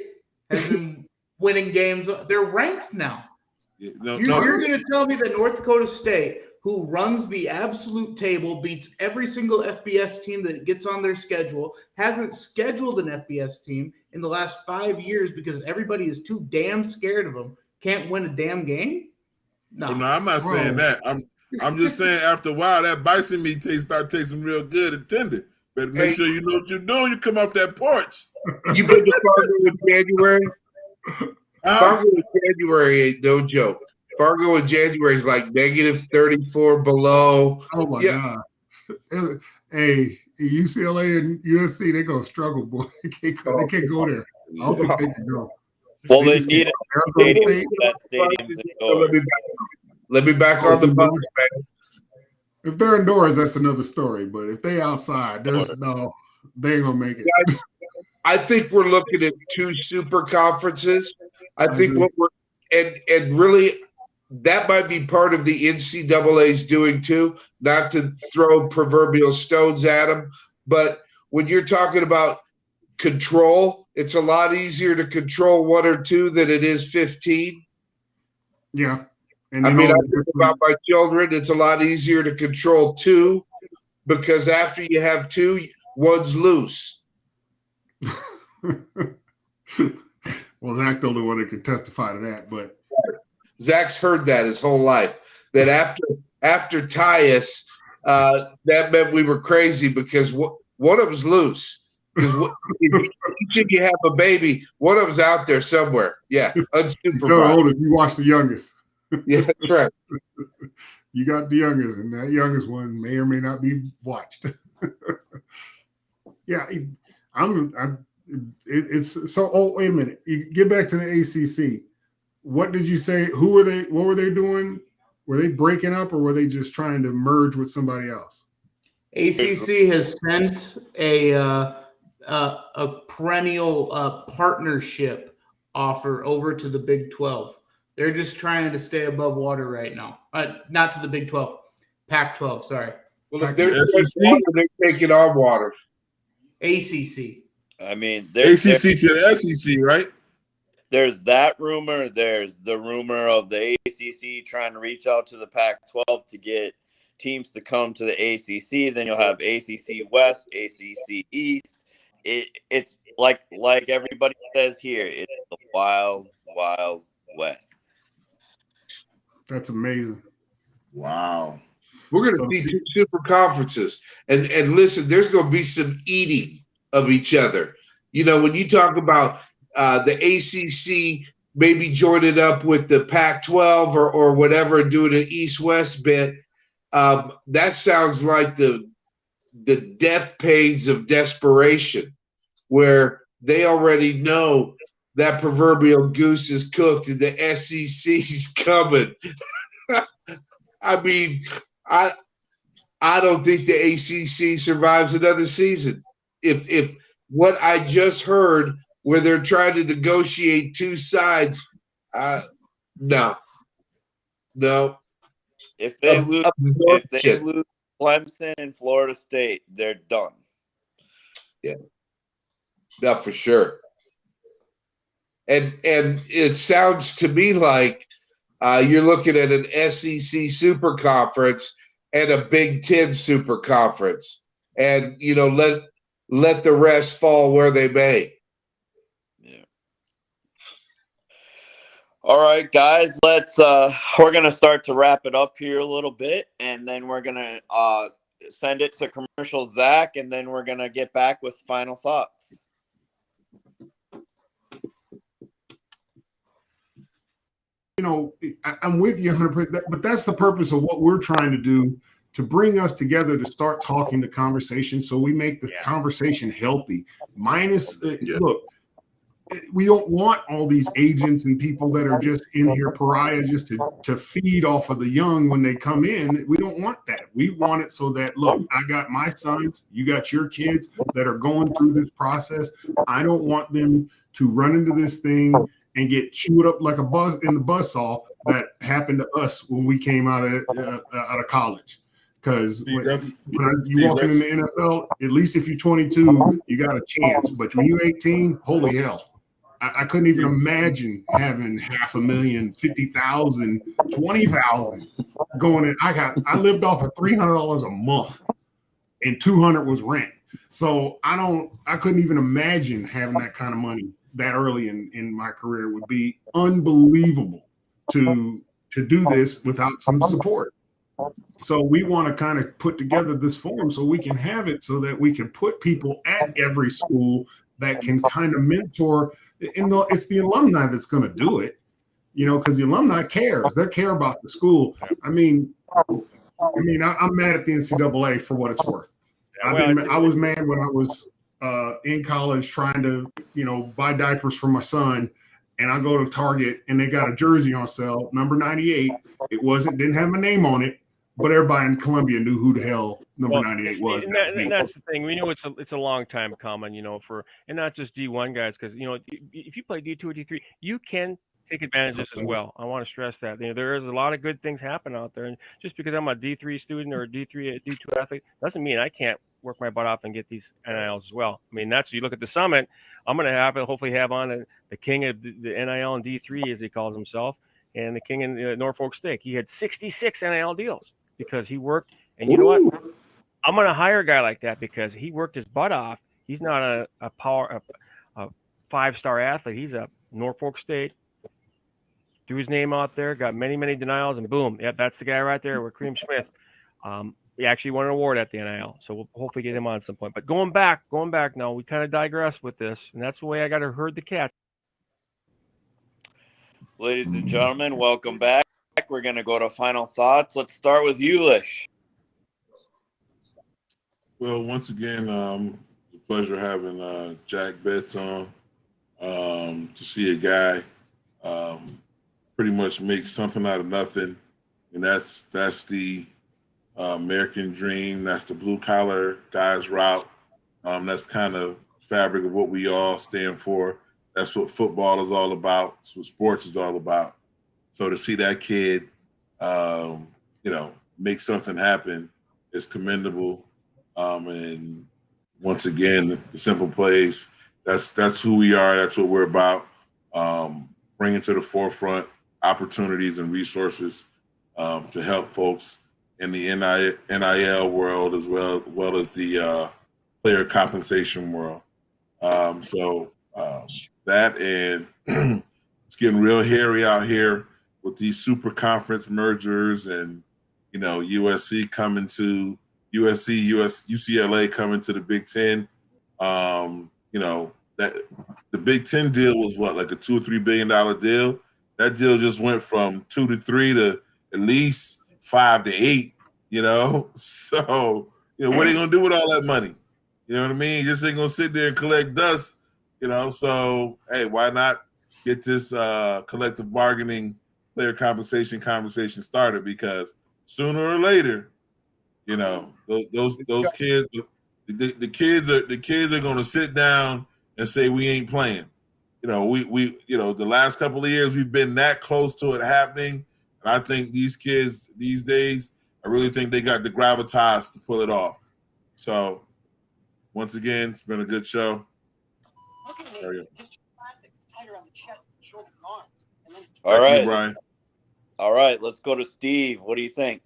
has been winning games. They're ranked now. Yeah, you're going to tell me that North Dakota State, who runs the absolute table, beats every single FBS team that gets on their schedule, hasn't scheduled an FBS team in the last 5 years because everybody is too damn scared of them, can't win a damn game? No, no, I'm not saying that. I'm just saying after a while that bison meat start tasting real good and tender. Better make sure you know what you're doing. You come off that porch. You been to Fargo in January? Fargo in January ain't no joke. Fargo in January is like -34 below. Oh my God! Hey, UCLA and USC, they gonna struggle, boy. They can't go there. I don't think they can go. Well, they need a stadium. That stadium's indoors. Let me back on the bus, man. If they're indoors, that's another story. But if they outside, they ain't gonna make it. I think we're looking at 2 super conferences. I think what we're and really that might be part of the NCAA's doing too. Not to throw proverbial stones at them, but when you're talking about control, it's a lot easier to control 1 or 2 than it is 15. Yeah. And I think about my children, it's a lot easier to control 2 because after you have 2, one's loose. Well, Zach's the only one that can testify to that, but Zach's heard that his whole life. That after Tyus, that meant we were crazy because one of them's loose. Because each of you have a baby, one of them's out there somewhere. Yeah, unsupervised. You're the oldest, you watch the youngest. Yeah, that's right. You got the youngest, and that youngest one may or may not be watched. Yeah, it's so. Oh, wait a minute. You get back to the ACC. What did you say? Who were they? What were they doing? Were they breaking up, or were they just trying to merge with somebody else? ACC has sent a perennial partnership offer over to the Big 12. They're just trying to stay above water right now. Not to the Big 12, Pac-12. Sorry. Well, if they're taking on water. ACC. I mean, ACC to the SEC, right? There's that rumor. There's the rumor of the ACC trying to reach out to the Pac-12 to get teams to come to the ACC. Then you'll have ACC West, ACC East. It's like everybody says here, it's the wild, wild West. That's amazing. Wow. We're going to see 2 super conferences. And listen, there's going to be some eating of each other. You know, when you talk about the ACC maybe joining up with the Pac-12 or whatever and doing an East-West bit, that sounds like the death pains of desperation, where they already know that proverbial goose is cooked and the SEC's coming. I mean, I don't think the ACC survives another season. If what I just heard, where they're trying to negotiate two sides, no. If they lose Absorption. Clemson and Florida State, they're done. Yeah, for sure. And it sounds to me like you're looking at an SEC super conference and a Big Ten super conference, and let the rest fall where they may. Yeah. All right, guys, we're gonna start to wrap it up here a little bit, and then we're gonna send it to commercial, Zach, and then we're gonna get back with final thoughts. I'm with you 100%, but that's the purpose of what we're trying to do, to bring us together to start talking the conversation, so we make the conversation healthy. Look, we don't want all these agents and people that are just in here pariah just to feed off of the young when they come in. We don't want that. We want it so that, look, I got my sons, you got your kids that are going through this process. I don't want them to run into this thing and get chewed up like a buzz in the buzzsaw that happened to us when we came out of college. Because when you walk in the NFL, at least if you're 22, you got a chance. But when you're 18, holy hell. I couldn't even imagine having 500,000, 50,000, 20,000 going in. I lived off of $300 a month, and $200 was rent. So I couldn't even imagine having that kind of money that early in my career. Would be unbelievable to do this without some support. So we want to kind of put together this forum so we can have it, so that we can put people at every school that can kind of mentor. And it's the alumni that's going to do it, because the alumni cares. They care about the school. I'm mad at the NCAA for what it's worth. I was mad when I was in college trying to, buy diapers for my son, and I go to Target and they got a jersey on sale, number 98. It didn't have my name on it, but everybody in Columbia knew who the hell number 98 was. And that's the thing. We know it's a long time coming, and not just D1 guys, because if you play D2 or D3, you can take advantage of this as well. I want to stress that there is a lot of good things happen out there, and just because I'm a D3 student or a D2 athlete doesn't mean I can't work my butt off and get these NILs as well. That's, you look at the summit, I'm going to hopefully have on the king of the NIL and D3, as he calls himself, and the king in Norfolk State. He had 66 NIL deals because he worked. And you know what? I'm going to hire a guy like that because he worked his butt off. He's not a 5-star athlete. He's a Norfolk State. Threw his name out there, got many, many denials, and boom. Yep, that's the guy right there with Cream Smith. He actually won an award at the NIL, so we'll hopefully get him on at some point. But going back now, we kind of digress with this, and that's the way I got to herd the cats. Ladies and gentlemen, welcome back. We're going to go to final thoughts. Let's start with you, Lish. Well, once again, it's a pleasure having Jack Betts on. To see a guy pretty much make something out of nothing, and that's the American dream. That's the blue collar guys route. That's kind of fabric of what we all stand for. That's what football is all about. That's what sports is all about. So to see that kid, make something happen is commendable. And once again, the simple plays. That's who we are. That's what we're about. Bringing to the forefront opportunities and resources to help folks in the NIL world as well as the player compensation world. That, and it's getting real hairy out here with these super conference mergers, and UCLA coming to the Big Ten. That the Big Ten deal was what, like a $2 or $3 billion deal. That deal just went from 2 to 3 to at least 5 to 8. So what are they gonna do with all that money? You know what I mean? Just ain't gonna sit there and collect dust. So hey, why not get this collective bargaining player compensation conversation started, because sooner or later, you know, those kids, the kids are going to sit down and say we ain't playing. You know, we the last couple of years we've been that close to it happening, and I think these kids these days, I really think they got the gravitas to pull it off. So, once again, it's been a good show. All right, Brian. All right, let's go to Steve. What do you think?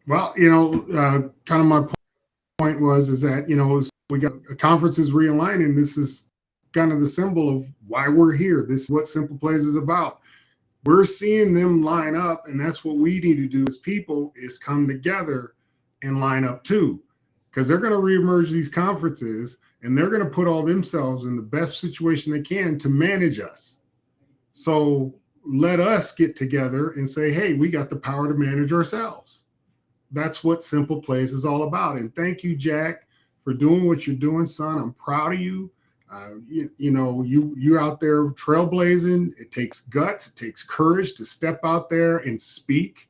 Well, kind of my point is that, we got conferences realigning. This is kind of the symbol of why we're here. This is what Simple Playz is about. We're seeing them line up, and that's what we need to do as people, is come together and line up too, because they're going to reemerge these conferences, and they're going to put all themselves in the best situation they can to manage us. So let us get together and say, hey, we got the power to manage ourselves. That's what Simple Playz is all about. And thank you, Jack, for doing what you're doing, son. I'm proud of you. You're out there trailblazing. It takes guts. It takes courage to step out there and speak,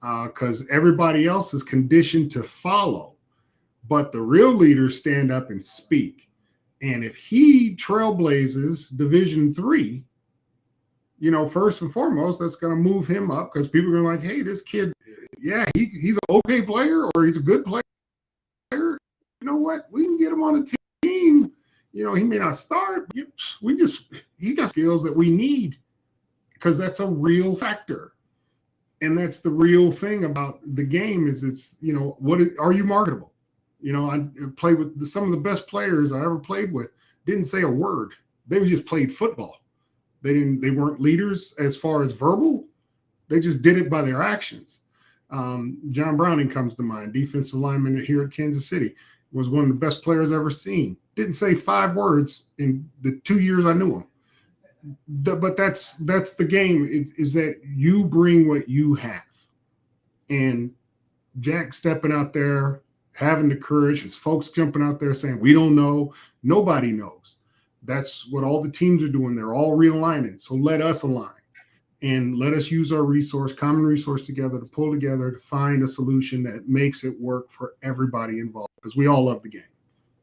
because everybody else is conditioned to follow. But the real leaders stand up and speak. And if he trailblazes Division III, first and foremost, that's going to move him up, because people are going to like, hey, this kid, yeah, he's an okay player, or he's a good player. You know what? We can get him on a team. He may not start. He got skills that we need, because that's a real factor. And that's the real thing about the game is are you marketable? I played with some of the best players I ever played with, didn't say a word. They just played football. They weren't leaders as far as verbal. They just did it by their actions. John Browning comes to mind, defensive lineman here at Kansas City, was one of the best players I've ever seen. Didn't say 5 words in the 2 years I knew him. But that's the game, is that you bring what you have. And Jack stepping out there, having the courage, his folks jumping out there saying, we don't know, nobody knows. That's what all the teams are doing. They're all realigning. So let us align, and let us use our common resource together to pull together to find a solution that makes it work for everybody involved, because we all love the game.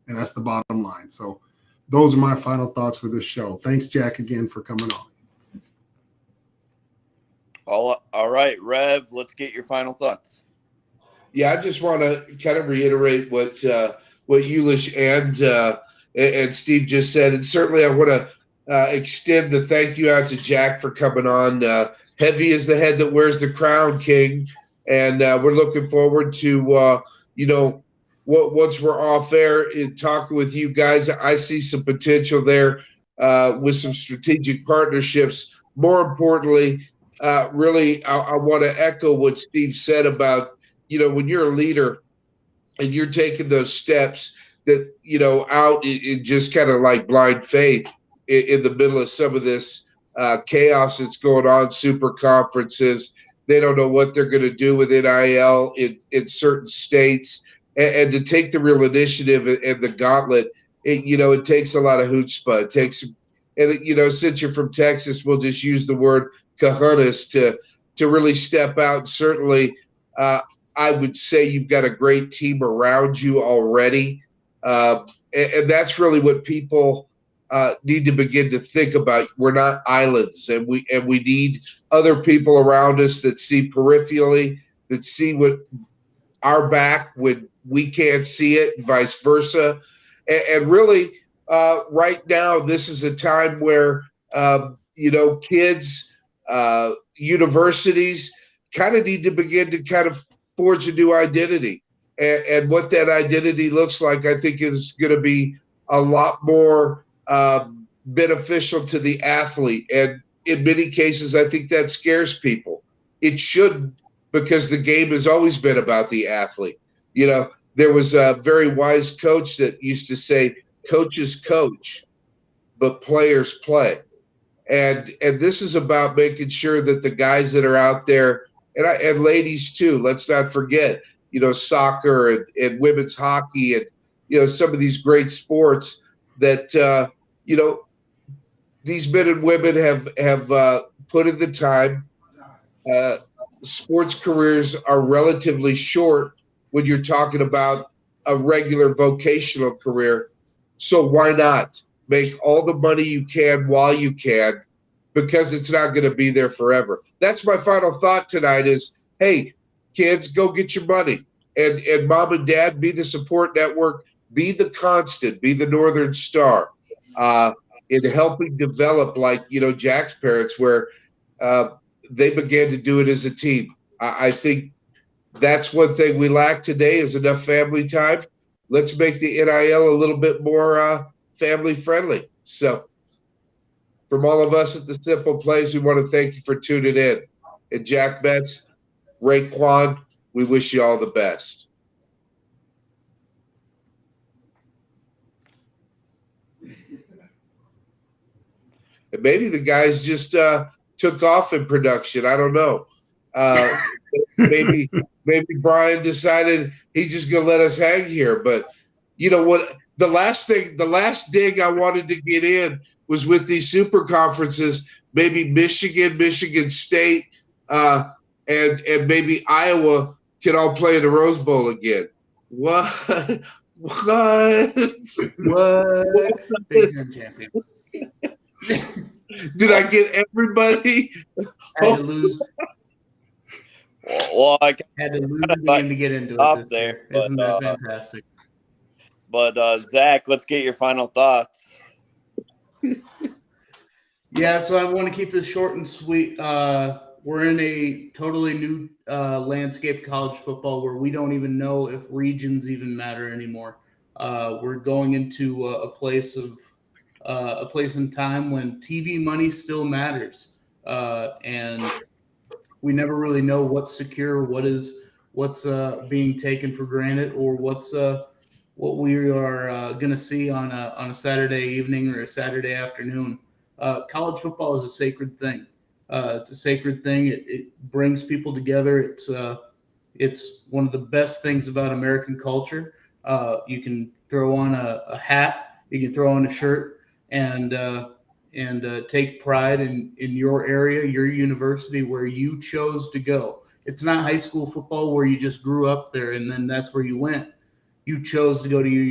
And that's the bottom line. So those are my final thoughts for this show. Thanks, Jack, again for coming on. All right, Rev, let's get your final thoughts. Yeah, I just want to kind of reiterate what Ulish and Steve just said. And certainly I want to extend the thank you out to Jack for coming on. Heavy is the head that wears the crown, King. And we're looking forward to, once we're off air and talking with you guys. I see some potential there with some strategic partnerships. More importantly, really, I want to echo what Steve said about, when you're a leader and you're taking those steps that, out in just kind of like blind faith in the middle of some of this chaos that's going on, super conferences. They don't know what they're going to do with NIL in certain states. And to take the real initiative and the gauntlet, it takes a lot of chutzpah. It takes, and since you're from Texas, we'll just use the word cojones to really step out. And certainly, I would say you've got a great team around you already, and that's really what people need to begin to think about. We're not islands, and we need other people around us that see peripherally, that see what our back when we can't see it, and vice versa. And really, right now, this is a time where kids, universities kind of need to begin to kind of forge a new identity. And what that identity looks like, I think, is going to be a lot more beneficial to the athlete. And in many cases, I think that scares people. It shouldn't, because the game has always been about the athlete. There was a very wise coach that used to say, coaches coach, but players play. And this is about making sure that the guys that are out there, and ladies too, let's not forget, soccer and women's hockey and, some of these great sports that, these men and women have put in the time. Sports careers are relatively short when you're talking about a regular vocational career. So why not make all the money you can while you can, because it's not going to be there forever. That's my final thought tonight is, hey, kids, go get your money. And mom and dad, be the support network, be the constant, be the Northern Star in helping develop, like, Jack's parents, where they began to do it as a team. I think that's one thing we lack today is enough family time. Let's make the NIL a little bit more family friendly. So from all of us at the Simple Playz, we want to thank you for tuning in. And Jack Betts, Raekwon, we wish you all the best. And maybe the guys just took off in production. I don't know. Maybe Brian decided he's just going to let us hang here. But you know what? The last dig I wanted to get in was with these super conferences, maybe Michigan State, and maybe Iowa can all play in the Rose Bowl again. What? What? Big Ten champion. Did I get everybody? Had to lose. Well, I Had to lose the game to get into it off this there, year. but, Isn't that fantastic? But Zach, let's get your final thoughts. Yeah, so I want to keep this short and sweet. We're in a totally new landscape of college football where we don't even know if regions even matter anymore. We're going into a place in time when TV money still matters, and we never really know what's secure, what's being taken for granted, or what we are going to see on a Saturday evening or a Saturday afternoon. College football is a sacred thing. It's a sacred thing. It brings people together. It's one of the best things about American culture. You can throw on a hat, you can throw on a shirt, and take pride in your area, your university, where you chose to go. It's not high school football where you just grew up there and then that's where you went. You chose to go to your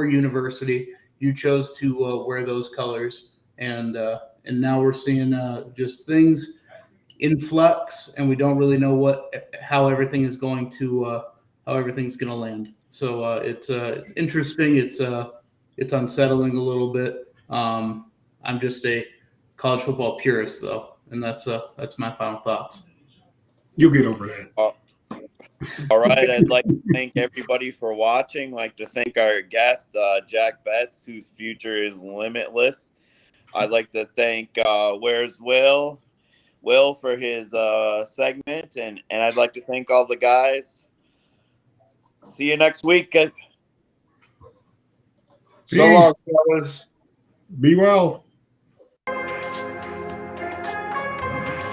university. You chose to wear those colors, and now we're seeing just things in flux, and we don't really know how everything's going to land. So it's interesting. It's unsettling a little bit. I'm just a college football purist, though, and that's my final thoughts. You'll get over that. All right, I'd like to thank everybody for watching. I'd like to thank our guest, Jack Betts, whose future is limitless. I'd like to thank Where's Will for his segment, and I'd like to thank all the guys. See you next week. So long, fellas. Be well.